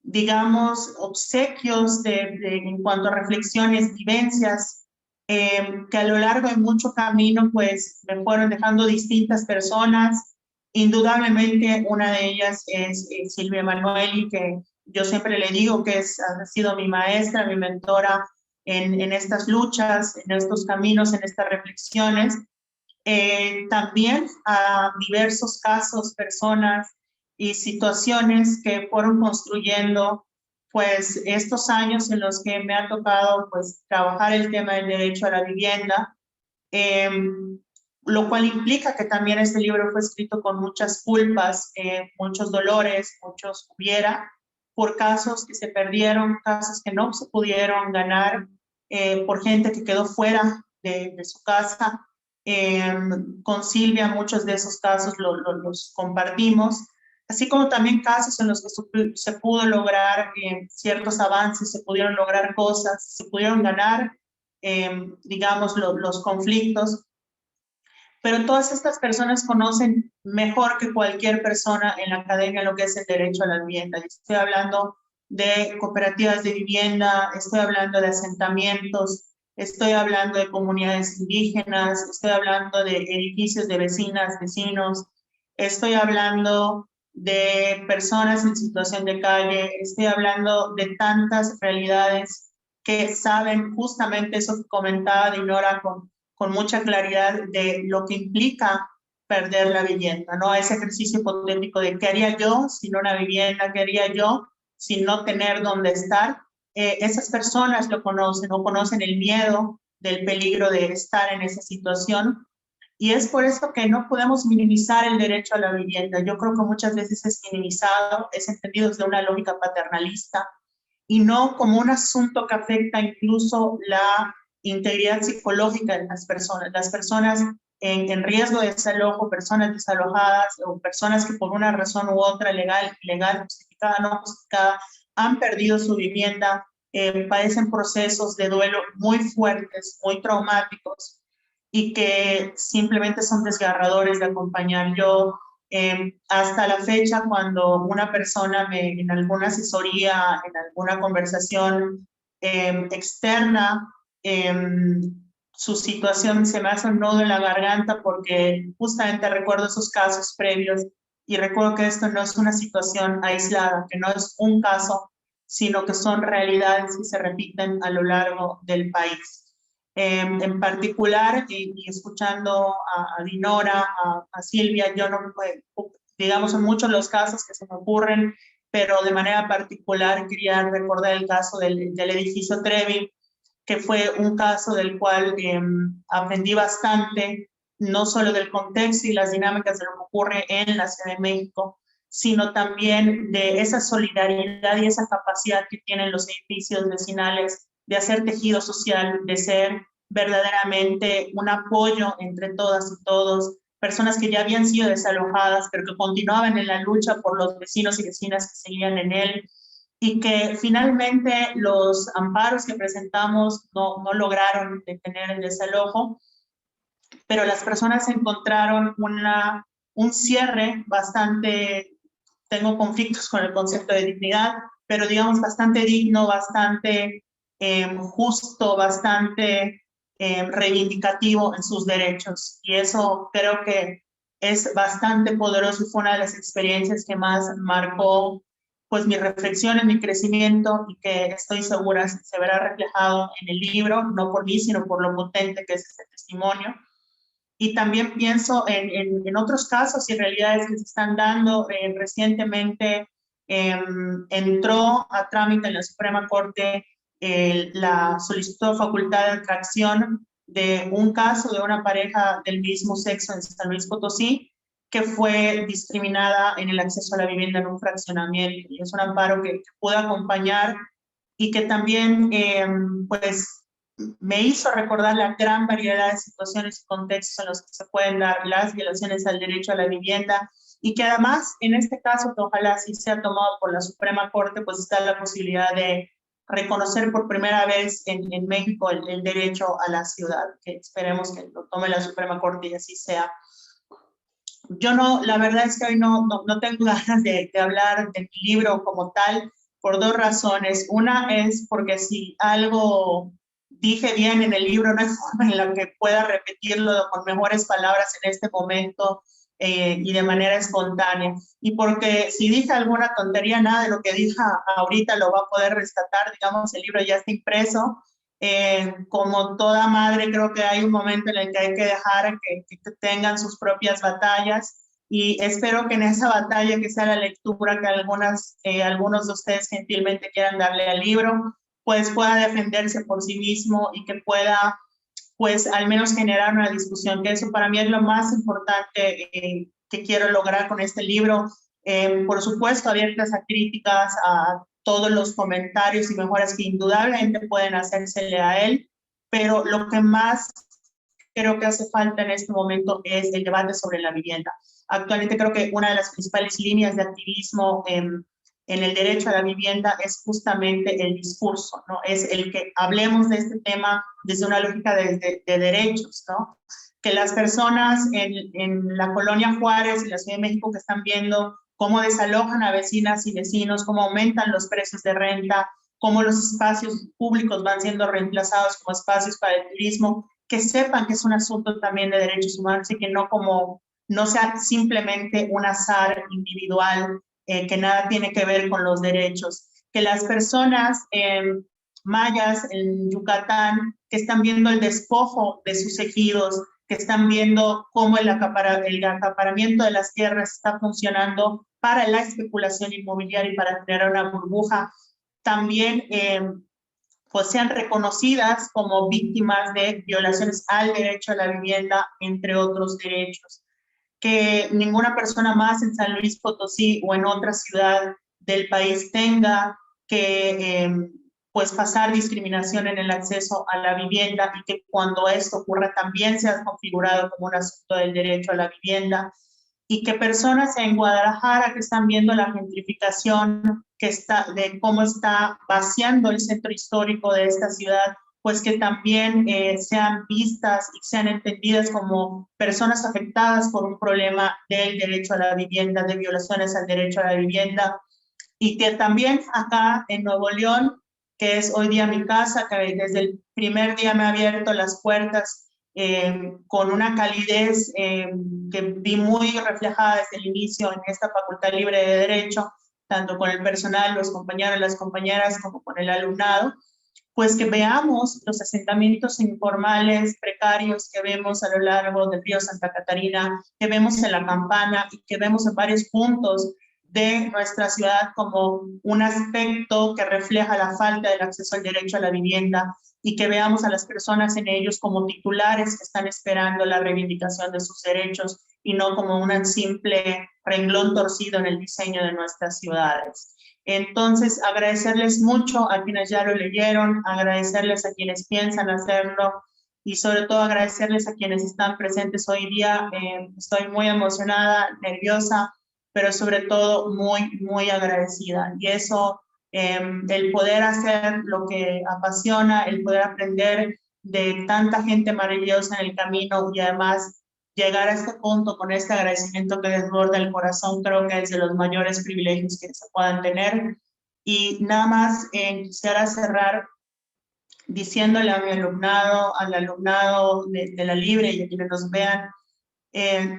digamos, obsequios en cuanto a reflexiones, vivencias, que a lo largo de mucho camino, pues, me fueron dejando distintas personas. Indudablemente, una de ellas es Silvia Emanueli, que yo siempre le digo que ha sido mi maestra, mi mentora en estas luchas, en estos caminos, en estas reflexiones. También a diversos casos, personas y situaciones que fueron construyendo pues estos años en los que me ha tocado pues trabajar el tema del derecho a la vivienda, lo cual implica que también este libro fue escrito con muchas culpas, muchos dolores, muchos hubiera, por casos que se perdieron, casos que no se pudieron ganar, por gente que quedó fuera de su casa. Con Silvia muchos de esos casos los compartimos, así como también casos en los que se pudo lograr ciertos avances, se pudieron lograr cosas, se pudieron ganar, digamos, los conflictos. Pero todas estas personas conocen mejor que cualquier persona en la academia lo que es el derecho a la vivienda. Estoy hablando de cooperativas de vivienda, estoy hablando de asentamientos, estoy hablando de comunidades indígenas, estoy hablando de edificios de vecinas, vecinos, estoy hablando de personas en situación de calle, estoy hablando de tantas realidades que saben justamente eso que comentaba Dinora con mucha claridad de lo que implica perder la vivienda, ¿no? Ese ejercicio hipotético de qué haría yo sin una vivienda, qué haría yo sin no tener dónde estar. Esas personas lo conocen o conocen el miedo del peligro de estar en esa situación, y es por eso que no podemos minimizar el derecho a la vivienda. Yo creo que muchas veces es minimizado, es entendido desde una lógica paternalista y no como un asunto que afecta incluso la integridad psicológica de las personas en riesgo de desalojo, personas desalojadas o personas que por una razón u otra, legal, justificada, no justificada, han perdido su vivienda, padecen procesos de duelo muy fuertes, muy traumáticos y que simplemente son desgarradores de acompañar. Yo, hasta la fecha, cuando una persona en alguna asesoría, en alguna conversación externa, su situación se me hace un nudo en la garganta porque justamente recuerdo esos casos previos y recuerdo que esto no es una situación aislada, que no es un caso, sino que son realidades que se repiten a lo largo del país. En particular, y escuchando a Dinora, a Silvia, yo no, digamos, en muchos de los casos que se me ocurren, pero de manera particular quería recordar el caso del edificio Trevi, que fue un caso del cual aprendí bastante, no solo del contexto y las dinámicas de lo que ocurre en la Ciudad de México, sino también de esa solidaridad y esa capacidad que tienen los edificios vecinales de hacer tejido social, de ser verdaderamente un apoyo entre todas y todos, personas que ya habían sido desalojadas, pero que continuaban en la lucha por los vecinos y vecinas que seguían en él, y que finalmente los amparos que presentamos no lograron detener el desalojo, pero las personas encontraron un cierre bastante, tengo conflictos con el concepto de dignidad, pero digamos bastante digno, bastante justo, bastante reivindicativo en sus derechos. Y eso creo que es bastante poderoso y fue una de las experiencias que más marcó pues mi reflexión en mi crecimiento y que estoy segura se verá reflejado en el libro, no por mí, sino por lo potente que es este testimonio. Y también pienso en otros casos y realidades que se están dando. Recientemente entró a trámite en la Suprema Corte la solicitud de facultad de atracción de un caso de una pareja del mismo sexo en San Luis Potosí, que fue discriminada en el acceso a la vivienda en un fraccionamiento. Y es un amparo que pude acompañar y que también pues me hizo recordar la gran variedad de situaciones y contextos en los que se pueden dar las violaciones al derecho a la vivienda, y que además en este caso, que ojalá sí sea tomado por la Suprema Corte, pues está la posibilidad de reconocer por primera vez en México el derecho a la ciudad, que esperemos que lo tome la Suprema Corte y así sea. Yo no, la verdad es que hoy no tengo ganas de hablar de mi libro como tal, por dos razones. Una es porque si algo dije bien en el libro, no hay forma en la que pueda repetirlo con mejores palabras en este momento y de manera espontánea. Y porque si dije alguna tontería, nada de lo que dije ahorita lo va a poder rescatar. Digamos, el libro ya está impreso. Como toda madre, creo que hay un momento en el que hay que dejar que tengan sus propias batallas, y espero que en esa batalla, que sea la lectura que algunos de ustedes gentilmente quieran darle al libro, pues pueda defenderse por sí mismo y que pueda, pues al menos generar una discusión, que eso para mí es lo más importante que quiero lograr con este libro. Por supuesto, abiertas a críticas, a todos los comentarios y mejoras que indudablemente pueden hacérsele a él, pero lo que más creo que hace falta en este momento es el debate sobre la vivienda. Actualmente creo que una de las principales líneas de activismo en el derecho a la vivienda es justamente el discurso, ¿no? Es el que hablemos de este tema desde una lógica de derechos, ¿no? Que las personas en la colonia Juárez y la Ciudad de México, que están viendo cómo desalojan a vecinas y vecinos, cómo aumentan los precios de renta, cómo los espacios públicos van siendo reemplazados como espacios para el turismo, que sepan que es un asunto también de derechos humanos y que no sea simplemente un azar individual que nada tiene que ver con los derechos. Que las personas mayas en Yucatán, que están viendo el despojo de sus ejidos, que están viendo cómo el acaparamiento de las tierras está funcionando para la especulación inmobiliaria y para generar una burbuja, también pues sean reconocidas como víctimas de violaciones al derecho a la vivienda, entre otros derechos. Que ninguna persona más en San Luis Potosí o en otra ciudad del país tenga que pues pasar discriminación en el acceso a la vivienda, y que cuando esto ocurra también sea configurado como un asunto del derecho a la vivienda. Y que personas en Guadalajara que están viendo la gentrificación de cómo está vaciando el centro histórico de esta ciudad, pues que también sean vistas y sean entendidas como personas afectadas por un problema del derecho a la vivienda, de violaciones al derecho a la vivienda. Y que también acá en Nuevo León, que es hoy día mi casa, que desde el primer día me ha abierto las puertas con una calidez que vi muy reflejada desde el inicio en esta Facultad Libre de Derecho, tanto con el personal, los compañeros, las compañeras, como con el alumnado, pues que veamos los asentamientos informales, precarios que vemos a lo largo del río Santa Catarina, que vemos en La Campana y que vemos en varios puntos de nuestra ciudad como un aspecto que refleja la falta del acceso al derecho a la vivienda, y que veamos a las personas en ellos como titulares que están esperando la reivindicación de sus derechos y no como un simple renglón torcido en el diseño de nuestras ciudades. Entonces, agradecerles mucho a quienes ya lo leyeron, agradecerles a quienes piensan hacerlo y sobre todo agradecerles a quienes están presentes hoy día. Estoy muy emocionada, nerviosa, pero sobre todo muy, muy agradecida. Y eso, el poder hacer lo que apasiona, el poder aprender de tanta gente maravillosa en el camino y además llegar a este punto con este agradecimiento que desborda el corazón, creo que es de los mayores privilegios que se puedan tener. Y nada más quisiera cerrar diciéndole a mi alumnado, al alumnado de la Libre y a quienes nos vean,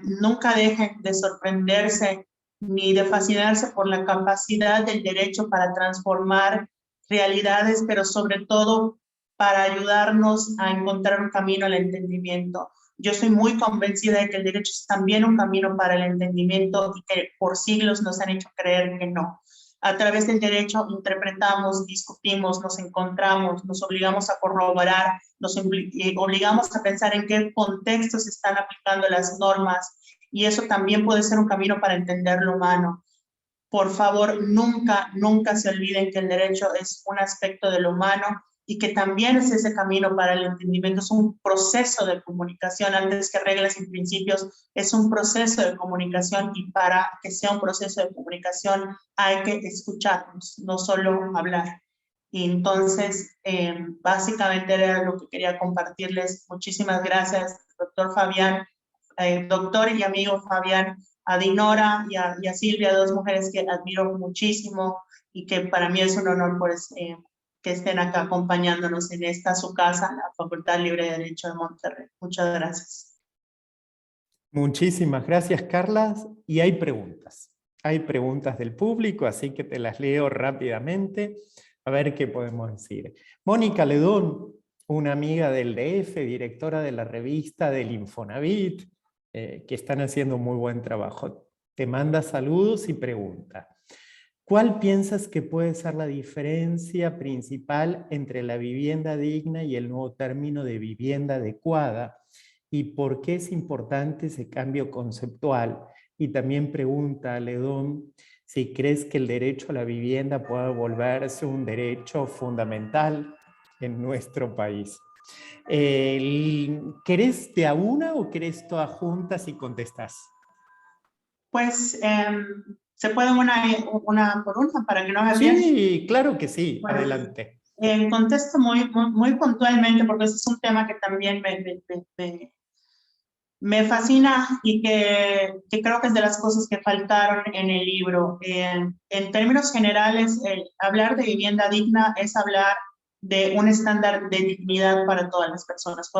nunca dejen de sorprenderse ni de fascinarse por la capacidad del derecho para transformar realidades, pero sobre todo para ayudarnos a encontrar un camino al entendimiento. Yo soy muy convencida de que el derecho es también un camino para el entendimiento y que por siglos nos han hecho creer que no. A través del derecho interpretamos, discutimos, nos encontramos, nos obligamos a corroborar, nos obligamos a pensar en qué contextos se están aplicando las normas, y eso también puede ser un camino para entender lo humano. Por favor, nunca, nunca se olviden que el derecho es un aspecto de lo humano y que también es ese camino para el entendimiento, es un proceso de comunicación, antes que reglas y principios, es un proceso de comunicación, y para que sea un proceso de comunicación hay que escucharnos, no solo hablar. Y entonces, básicamente era lo que quería compartirles. Muchísimas gracias, doctor Fabián, doctor y amigo Fabián, a Dinora y a Silvia, dos mujeres que admiro muchísimo y que para mí es un honor que estén acá acompañándonos en esta su casa, la Facultad Libre de Derecho de Monterrey. Muchas gracias. Muchísimas gracias, Carla. Y hay preguntas. Hay preguntas del público, así que te las leo rápidamente. A ver qué podemos decir. Mónica Ledón, una amiga del DF, directora de la revista del Infonavit, que están haciendo muy buen trabajo. Te manda saludos y pregunta: ¿cuál piensas que puede ser la diferencia principal entre la vivienda digna y el nuevo término de vivienda adecuada? ¿Y por qué es importante ese cambio conceptual? Y también pregunta a Ledón si crees que el derecho a la vivienda puede volverse un derecho fundamental en nuestro país. ¿Querés de a una o querés todas juntas y contestás? Pues se puede una por una para que no me pierda. Sí, claro que sí. Bueno, adelante. Contesto muy puntualmente, porque ese es un tema que también me fascina y que creo que es de las cosas que faltaron en el libro. En términos generales, hablar de vivienda digna es hablar de un estándar de dignidad para todas las personas.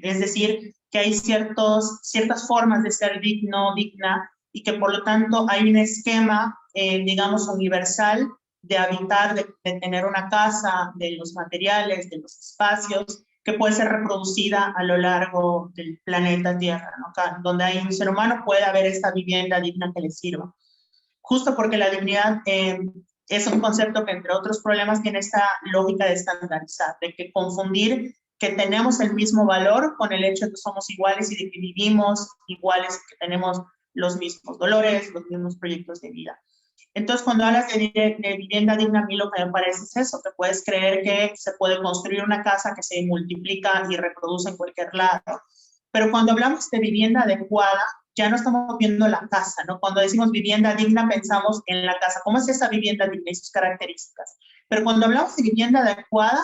Es decir, que hay ciertas formas de ser digno, digna, y que por lo tanto hay un esquema, digamos, universal de habitar, de tener una casa, de los materiales, de los espacios, que puede ser reproducida a lo largo del planeta Tierra, ¿no? Donde hay un ser humano puede haber esta vivienda digna que le sirva. Justo porque la dignidad es un concepto que, entre otros problemas, tiene esta lógica de estandarizar, de que confundir que tenemos el mismo valor con el hecho de que somos iguales y de que vivimos iguales, que tenemos los mismos dolores, los mismos proyectos de vida. Entonces, cuando hablas de vivienda digna, a mí lo que me parece es eso, que puedes creer que se puede construir una casa que se multiplica y reproduce en cualquier lado. Pero cuando hablamos de vivienda adecuada, ya no estamos viendo la casa, ¿no? Cuando decimos vivienda digna, pensamos en la casa. ¿Cómo es esa vivienda digna y sus características? Pero cuando hablamos de vivienda adecuada,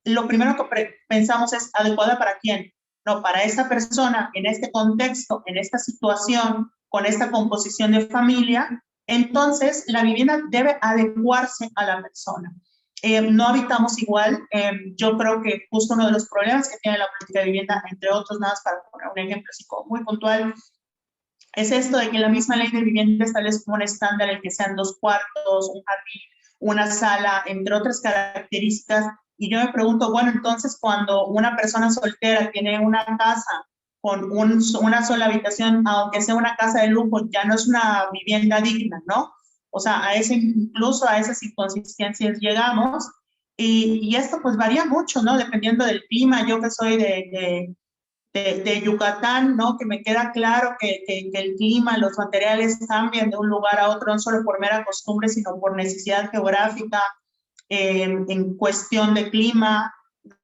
lo primero que pensamos es ¿adecuada para quién? No, para esa persona, en este contexto, en esta situación, con esta composición de familia. Entonces, la vivienda debe adecuarse a la persona. No habitamos igual. Yo creo que justo uno de los problemas que tiene la política de vivienda, entre otros, nada más para poner un ejemplo así muy puntual, es esto de que la misma ley de vivienda establece como un estándar el que sean 2 cuartos, un jardín, una sala, entre otras características. Y yo me pregunto, bueno, entonces cuando una persona soltera tiene una casa con una sola habitación, aunque sea una casa de lujo, ya no es una vivienda digna, ¿no? O sea, incluso a esas inconsistencias llegamos. Y esto pues varía mucho, ¿no? Dependiendo del clima. Yo que soy de Yucatán, ¿no? Que me queda claro que el clima, los materiales cambian de un lugar a otro, no solo por mera costumbre, sino por necesidad geográfica, en cuestión de clima,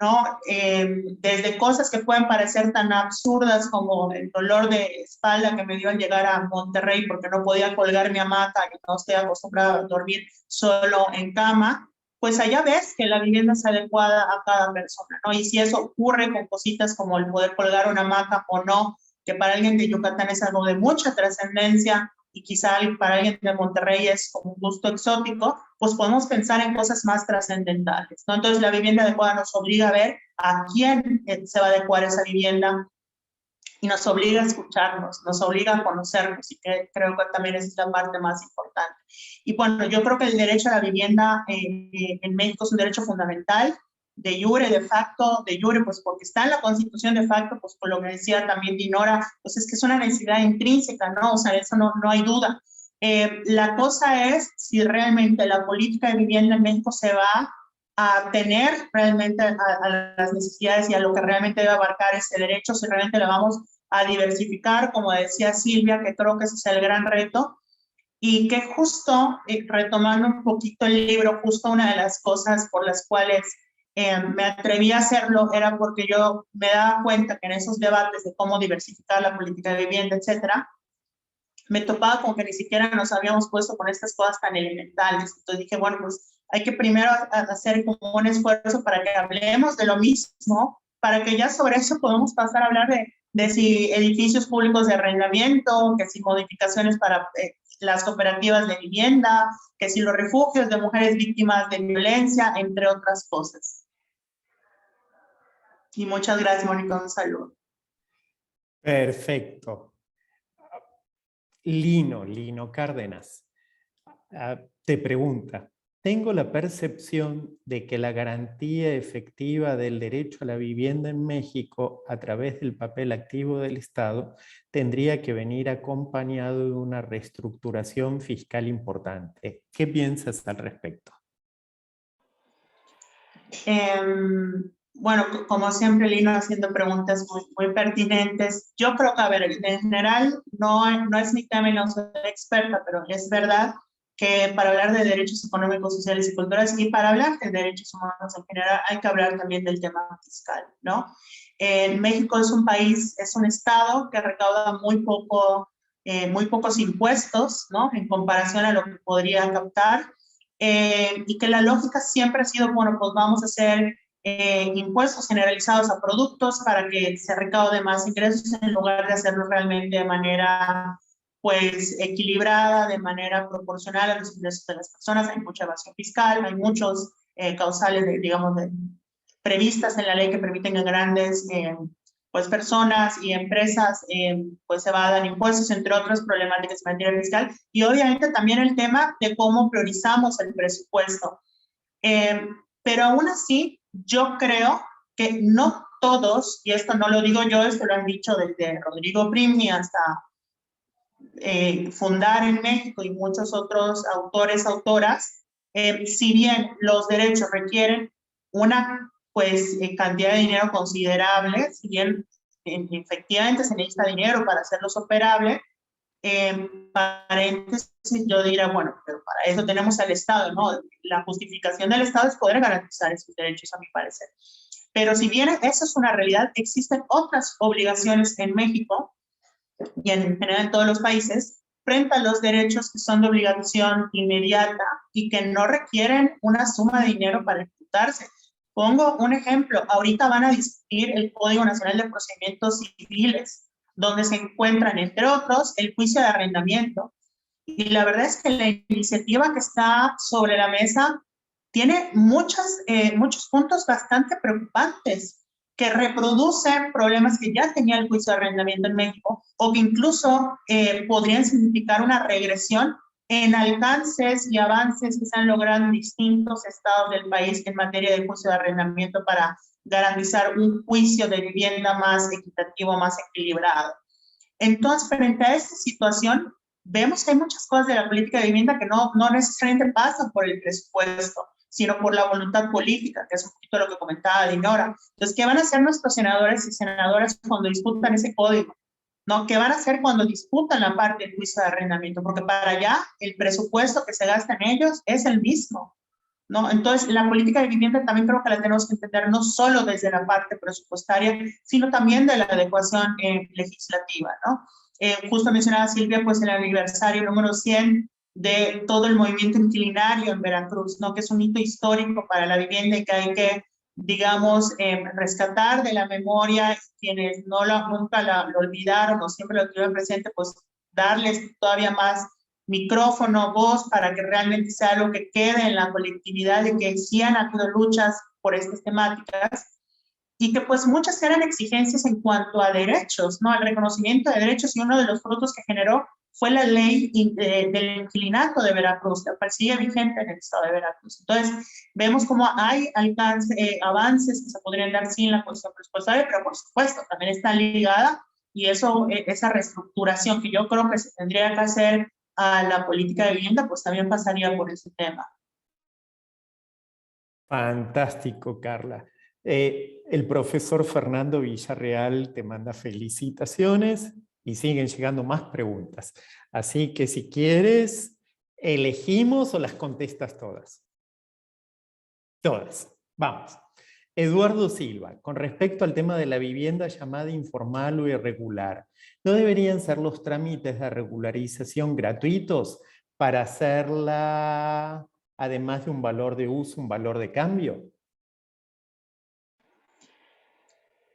¿no? Desde cosas que pueden parecer tan absurdas como el dolor de espalda que me dio al llegar a Monterrey porque no podía colgar mi hamaca y no estoy acostumbrada a dormir solo en cama, pues allá ves que la vivienda es adecuada a cada persona, ¿no? Y si eso ocurre con cositas como el poder colgar una hamaca o no, que para alguien de Yucatán es algo de mucha trascendencia y quizá para alguien de Monterrey es como un gusto exótico, pues podemos pensar en cosas más trascendentales, ¿no? Entonces la vivienda adecuada nos obliga a ver a quién se va a adecuar esa vivienda y nos obliga a escucharnos, nos obliga a conocernos, y creo que también es la parte más importante. Y bueno, yo creo que el derecho a la vivienda en México es un derecho fundamental, de jure, de facto, de jure, pues porque está en la Constitución, de facto, pues por lo que decía también Dinora, pues es que es una necesidad intrínseca, ¿no? O sea, eso no hay duda. La cosa es si realmente la política de vivienda en México se va a tener realmente a las necesidades y a lo que realmente debe abarcar ese derecho, si realmente la vamos a diversificar, como decía Silvia, que creo que ese es el gran reto, y que justo, retomando un poquito el libro, justo una de las cosas por las cuales me atreví a hacerlo era porque yo me daba cuenta que en esos debates de cómo diversificar la política de vivienda, etcétera, me topaba con que ni siquiera nos habíamos puesto con estas cosas tan elementales. Entonces dije, bueno, pues hay que primero hacer como un esfuerzo para que hablemos de lo mismo, para que ya sobre eso podamos pasar a hablar de si edificios públicos de arrendamiento, que si modificaciones para las cooperativas de vivienda, que si los refugios de mujeres víctimas de violencia, entre otras cosas. Y muchas gracias, Mónica, un saludo. Perfecto. Lino Cárdenas te pregunta, tengo la percepción de que la garantía efectiva del derecho a la vivienda en México a través del papel activo del Estado tendría que venir acompañado de una reestructuración fiscal importante. ¿Qué piensas al respecto? Bueno, como siempre, Lino, haciendo preguntas muy pertinentes. Yo creo que, a ver, en general, no es mi tema y no soy experta, pero es verdad que para hablar de derechos económicos, sociales y culturales y para hablar de derechos humanos en general hay que hablar también del tema fiscal, ¿no? México es un país, es un estado que recauda muy pocos impuestos, ¿no? En comparación a lo que podría captar, y que la lógica siempre ha sido, bueno, pues vamos a hacer impuestos generalizados a productos para que se recaude más ingresos en lugar de hacerlo realmente de manera pues equilibrada, de manera proporcional a los ingresos de las personas. Hay mucha evasión fiscal, hay muchos causales, previstas en la ley que permiten que grandes pues personas y empresas pues evadan impuestos, entre otras problemáticas en materia fiscal, y obviamente también el tema de cómo priorizamos el presupuesto. Pero aún así, yo creo que no todos, y esto no lo digo yo, esto lo han dicho desde Rodrigo Primi hasta Fundar en México y muchos otros autores, autoras, si bien los derechos requieren una pues, cantidad de dinero considerable, si bien efectivamente se necesita dinero para hacerlos operables, paréntesis, yo diría, bueno, pero para eso tenemos al Estado, ¿no? La justificación del Estado es poder garantizar esos derechos, a mi parecer. Pero si bien eso es una realidad, existen otras obligaciones en México y en general en todos los países frente a los derechos que son de obligación inmediata y que no requieren una suma de dinero para ejecutarse. Pongo un ejemplo, ahorita van a discutir el Código Nacional de Procedimientos Civiles, donde se encuentran, entre otros, el juicio de arrendamiento. Y la verdad es que la iniciativa que está sobre la mesa tiene muchos puntos bastante preocupantes que reproducen problemas que ya tenía el juicio de arrendamiento en México o que incluso podrían significar una regresión en alcances y avances que se han logrado en distintos estados del país en materia de juicio de arrendamiento para garantizar un juicio de vivienda más equitativo, más equilibrado. Entonces, frente a esta situación, vemos que hay muchas cosas de la política de vivienda que no necesariamente pasan por el presupuesto, sino por la voluntad política, que es un poquito lo que comentaba Dinora. Entonces, ¿qué van a hacer nuestros senadores y senadoras cuando discutan ese código? ¿No? ¿Qué van a hacer cuando disputan la parte del juicio de arrendamiento? Porque para allá el presupuesto que se gasta en ellos es el mismo, ¿no? Entonces, la política de vivienda también creo que la tenemos que entender no solo desde la parte presupuestaria, sino también de la adecuación legislativa, ¿no? Justo mencionaba Silvia, pues el aniversario número 100 de todo el movimiento inquilinario en Veracruz, ¿no? Que es un hito histórico para la vivienda y que hay que, digamos, rescatar de la memoria, quienes nunca lo olvidaron o siempre lo tuvieron presente, pues darles todavía más micrófono, voz, para que realmente sea algo que quede en la colectividad de que sí han habido luchas por estas temáticas y que pues muchas eran exigencias en cuanto a derechos, ¿no? Al reconocimiento de derechos, y uno de los frutos que generó fue la ley del inquilinato de Veracruz, que sigue vigente en el estado de Veracruz. Entonces, vemos cómo hay avances que se podrían dar sin la cuestión presupuestaria, pero por supuesto también está ligada, y eso, esa reestructuración que yo creo que se tendría que hacer a la política de vivienda, pues también pasaría por ese tema. Fantástico, Carla. El profesor Fernando Villarreal te manda felicitaciones y siguen llegando más preguntas. Así que si quieres, elegimos o las contestas todas. Todas. Vamos. Eduardo Silva, con respecto al tema de la vivienda llamada informal o irregular, ¿no deberían ser los trámites de regularización gratuitos para hacerla, además de un valor de uso, un valor de cambio?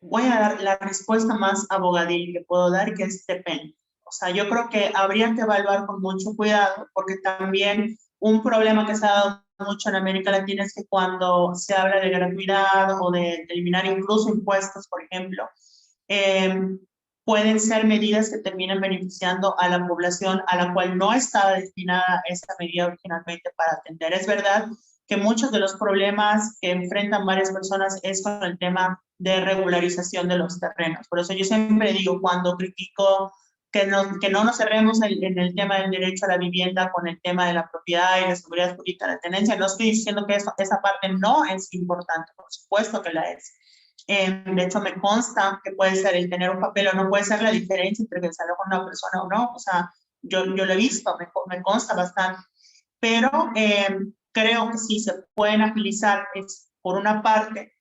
Voy a dar la respuesta más abogadil que puedo dar, que es depende. O sea, yo creo que habría que evaluar con mucho cuidado, porque también un problema que se ha dado mucho en América Latina es que cuando se habla de gratuidad o de eliminar incluso impuestos, por ejemplo, pueden ser medidas que terminen beneficiando a la población a la cual no estaba destinada esa medida originalmente para atender. Es verdad que muchos de los problemas que enfrentan varias personas es con el tema de regularización de los terrenos. Por eso yo siempre digo, cuando critico que no nos cerremos en el tema del derecho a la vivienda con el tema de la propiedad y la seguridad jurídica de la tenencia, no estoy diciendo que esa parte no es importante, por supuesto que la es. De hecho, me consta que puede ser el tener un papel o no puede ser la diferencia entre que salga con una persona o no. O sea, yo lo he visto, me consta bastante. Pero creo que sí se pueden agilizar, por una parte,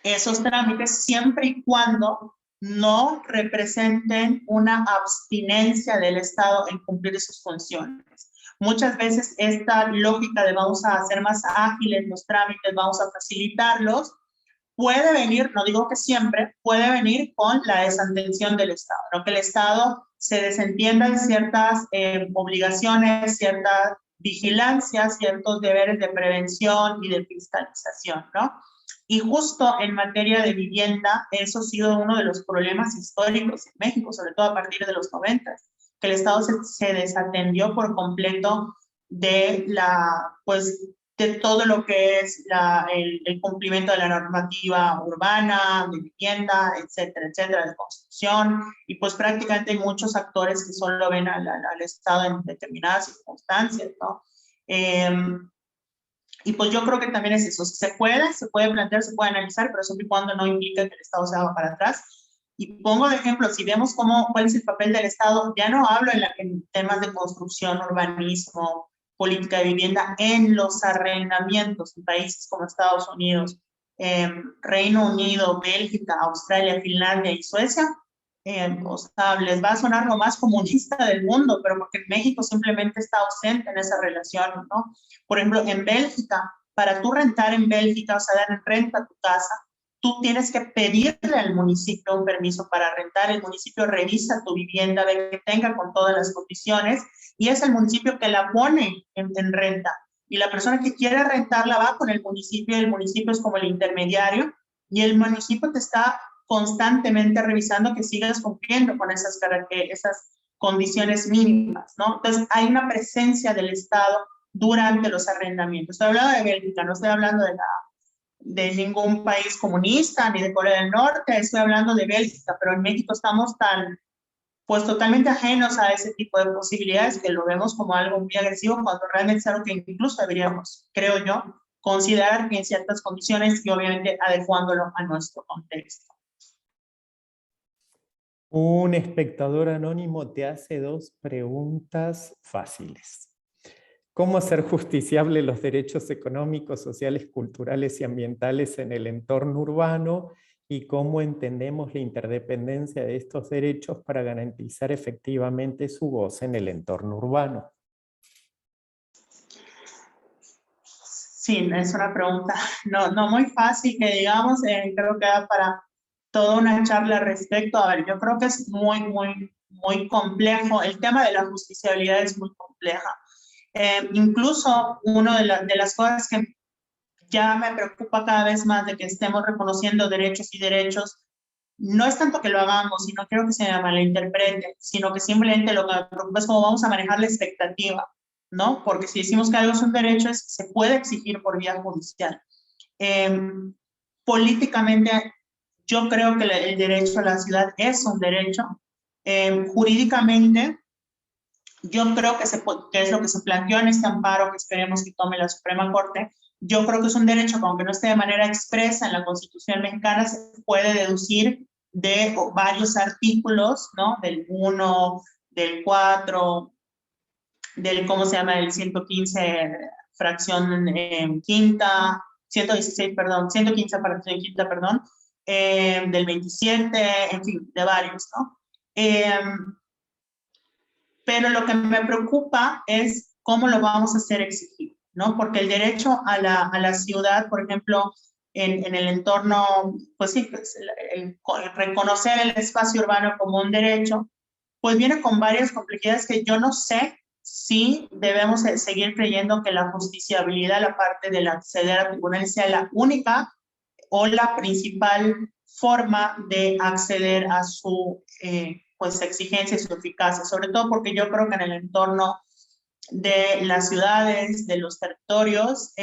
esos trámites siempre y cuando no representen una abstinencia del Estado en cumplir sus funciones. Muchas veces esta lógica de vamos a hacer más ágiles los trámites, vamos a facilitarlos, puede venir, no digo que siempre, puede venir con la desatención del Estado, ¿no? Que el Estado se desentienda de ciertas obligaciones, ciertas vigilancias, ciertos deberes de prevención y de fiscalización, ¿no? Y justo en materia de vivienda, eso ha sido uno de los problemas históricos en México, sobre todo a partir de los 90, que el Estado se desatendió por completo de de todo lo que es el cumplimiento de la normativa urbana, de vivienda, etcétera, etcétera, de construcción, y pues prácticamente hay muchos actores que solo ven al Estado en determinadas circunstancias, ¿no? Y pues yo creo que también es eso, se puede plantear, se puede analizar, pero siempre y cuando no implica que el Estado se haga para atrás. Y pongo de ejemplo, si vemos cuál es el papel del Estado, ya no hablo en temas de construcción, urbanismo, política de vivienda, en los arrendamientos en países como Estados Unidos, Reino Unido, Bélgica, Australia, Finlandia y Suecia. O sea, les va a sonar lo más comunista del mundo, pero porque México simplemente está ausente en esa relación, ¿no? Por ejemplo, en Bélgica, para tú rentar en Bélgica, o sea, dar renta tu casa, tú tienes que pedirle al municipio un permiso para rentar. El municipio revisa tu vivienda, ve que tenga con todas las condiciones, y es el municipio que la pone en renta. Y la persona que quiere rentarla va con el municipio es como el intermediario, y el municipio te está constantemente revisando que sigas cumpliendo con esas condiciones mínimas, ¿no? Entonces, hay una presencia del Estado durante los arrendamientos. Estoy hablando de Bélgica, no estoy hablando de ningún país comunista, ni de Corea del Norte, estoy hablando de Bélgica, pero en México estamos pues totalmente ajenos a ese tipo de posibilidades, que lo vemos como algo muy agresivo, cuando realmente es algo que incluso deberíamos, creo yo, considerar en ciertas condiciones y obviamente adecuándolo a nuestro contexto. Un espectador anónimo te hace 2 preguntas fáciles. ¿Cómo hacer justiciables los derechos económicos, sociales, culturales y ambientales en el entorno urbano? ¿Y cómo entendemos la interdependencia de estos derechos para garantizar efectivamente su goce en el entorno urbano? Sí, es una pregunta no muy fácil, que digamos, creo que da para toda una charla al respecto. A ver, yo creo que es muy complejo. El tema de la justiciabilidad es muy compleja. Incluso una de las cosas que ya me preocupa cada vez más de que estemos reconociendo derechos y derechos, no es tanto que lo hagamos, y no quiero que se me malinterprete, sino que simplemente lo que me preocupa es cómo vamos a manejar la expectativa, ¿no? Porque si decimos que algo es un derecho, se puede exigir por vía judicial. Políticamente, yo creo que el derecho a la ciudad es un derecho. Jurídicamente, yo creo que es lo que se planteó en este amparo que esperemos que tome la Suprema Corte, yo creo que es un derecho que, aunque no esté de manera expresa en la Constitución mexicana, se puede deducir de varios artículos, ¿no? Del 1, del 4, del, ¿cómo se llama? El 115, fracción quinta, 116, perdón, 115, fracción quinta, perdón, del 27, en fin, de varios, ¿no? Pero lo que me preocupa es cómo lo vamos a hacer exigido, ¿no? Porque el derecho a la ciudad, por ejemplo, en el entorno, pues sí, pues el reconocer el espacio urbano como un derecho, pues viene con varias complejidades que yo no sé si debemos seguir creyendo que la justiciabilidad, la parte del acceder a tribunales, sea la única o la principal forma de acceder a su pues exigencia y su eficacia, sobre todo porque yo creo que en el entorno de las ciudades, de los territorios,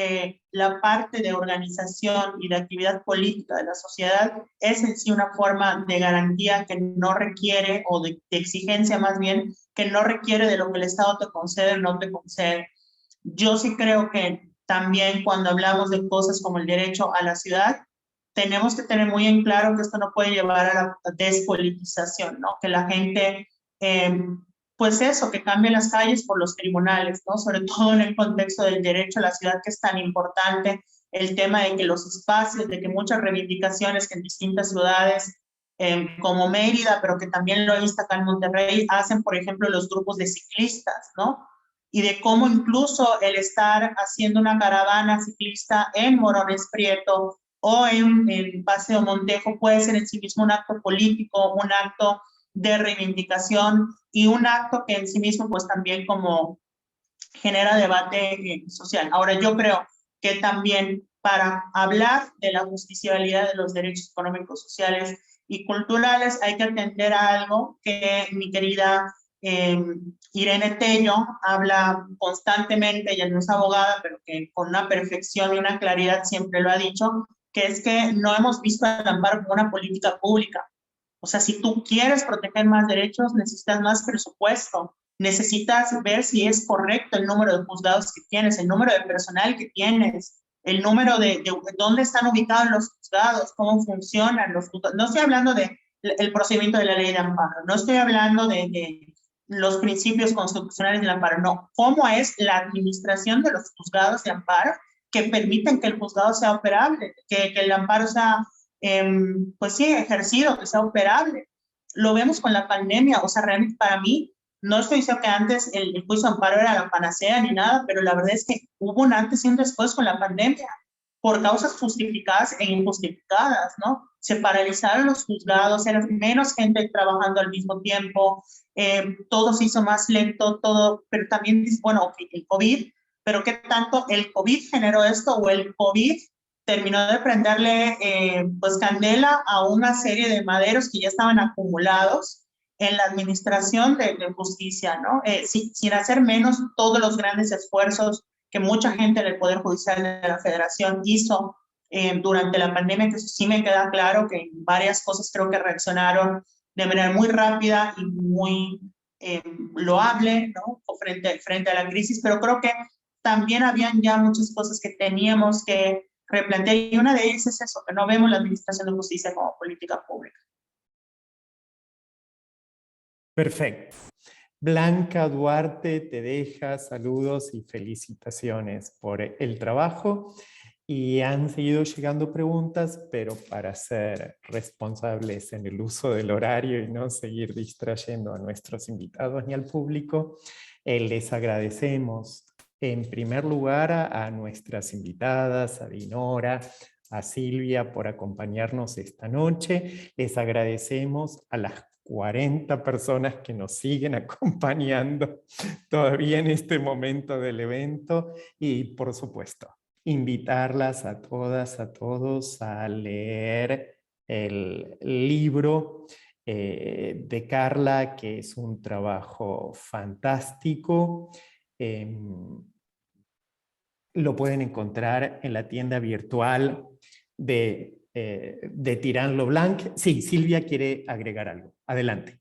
la parte de organización y de actividad política de la sociedad es en sí una forma de garantía que no requiere, o de exigencia más bien, que no requiere de lo que el Estado te concede o no te concede. Yo sí creo que también cuando hablamos de cosas como el derecho a la ciudad, tenemos que tener muy en claro que esto no puede llevar a la despolitización, ¿no? Que la gente, pues eso, que cambie las calles por los tribunales, ¿no? Sobre todo en el contexto del derecho a la ciudad, que es tan importante, el tema de que los espacios, de que muchas reivindicaciones que en distintas ciudades, como Mérida, pero que también lo he visto acá en Monterrey, hacen, por ejemplo, los grupos de ciclistas, ¿no? Y de cómo incluso el estar haciendo una caravana ciclista en Morones Prieto o en Paseo Montejo puede ser en sí mismo un acto político, un acto de reivindicación y un acto que en sí mismo pues también como genera debate social. Ahora yo creo que también para hablar de la justiciabilidad de los derechos económicos, sociales y culturales hay que atender a algo que mi querida Irene Tello habla constantemente, ella no es abogada, pero que con una perfección y una claridad siempre lo ha dicho, que es que no hemos visto el amparo como una política pública. O sea, si tú quieres proteger más derechos, necesitas más presupuesto, necesitas ver si es correcto el número de juzgados que tienes, el número de personal que tienes, el número de dónde están ubicados los juzgados, cómo funcionan los juzgados. No estoy hablando del procedimiento de la ley de amparo, no estoy hablando de los principios constitucionales del amparo, no. ¿Cómo es la administración de los juzgados de amparo que permiten que el juzgado sea operable, que el amparo sea, pues sí, ejercido, que sea operable? Lo vemos con la pandemia, o sea, realmente para mí, no estoy diciendo que antes el juicio de amparo era la panacea ni nada, pero la verdad es que hubo un antes y un después con la pandemia, por causas justificadas e injustificadas, ¿no? Se paralizaron los juzgados, era menos gente trabajando al mismo tiempo, todo se hizo más lento, todo, pero también, bueno, el COVID, pero ¿qué tanto el COVID generó esto o el COVID terminó de prenderle pues candela a una serie de maderos que ya estaban acumulados en la administración de justicia, ¿no? Sin hacer menos todos los grandes esfuerzos que mucha gente del Poder Judicial de la Federación hizo durante la pandemia, que sí me queda claro que en varias cosas creo que reaccionaron de manera muy rápida y muy loable, ¿no? Frente a la crisis, pero creo que también habían ya muchas cosas que teníamos que replantear, y una de ellas es eso, que no vemos la administración de justicia como política pública. Perfecto. Blanca Duarte te deja saludos y felicitaciones por el trabajo. Y han seguido llegando preguntas, pero para ser responsables en el uso del horario y no seguir distrayendo a nuestros invitados ni al público, les agradecemos en primer lugar a nuestras invitadas, a Dinora, a Silvia por acompañarnos esta noche. Les agradecemos a las 40 personas que nos siguen acompañando todavía en este momento del evento y por supuesto invitarlas a todas, a todos a leer el libro de Carla, que es un trabajo fantástico. Lo pueden encontrar en la tienda virtual de Tirant Lo Blanc. Sí, Silvia quiere agregar algo. Adelante.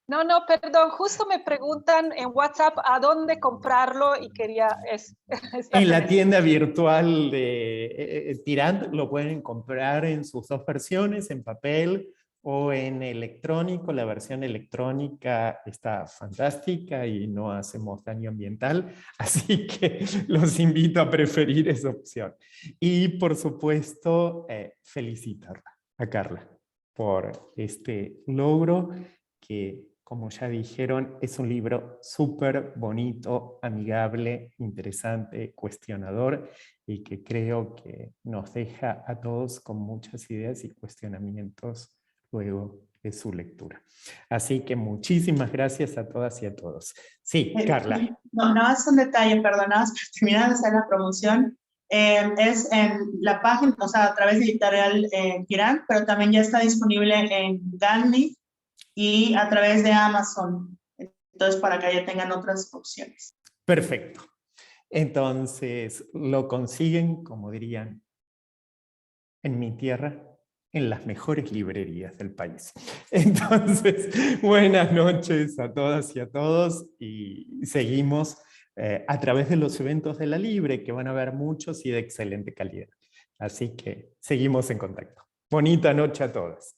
No, perdón, justo me preguntan en WhatsApp a dónde comprarlo y quería estar En la eso. tienda virtual de Tirant lo pueden comprar en sus dos versiones, en papel o en electrónico. La versión electrónica está fantástica y no hacemos daño ambiental, así que los invito a preferir esa opción. Y por supuesto, felicitarla a Carla por este logro que, como ya dijeron, es un libro súper bonito, amigable, interesante, cuestionador y que creo que nos deja a todos con muchas ideas y cuestionamientos luego de su lectura. Así que muchísimas gracias a todas y a todos. Sí, Carla. No, nada más un detalle, perdón, nada más para terminar de hacer la promoción. Es en la página, o sea, a través de Editorial Tirant, pero también ya está disponible en Gandhi y a través de Amazon. Entonces, para que ya tengan otras opciones. Perfecto. Entonces, lo consiguen, como dirían en mi tierra, en las mejores librerías del país. Entonces, buenas noches a todas y a todos y seguimos a través de los eventos de la Libre, que van a haber muchos y de excelente calidad. Así que seguimos en contacto. Bonita noche a todas.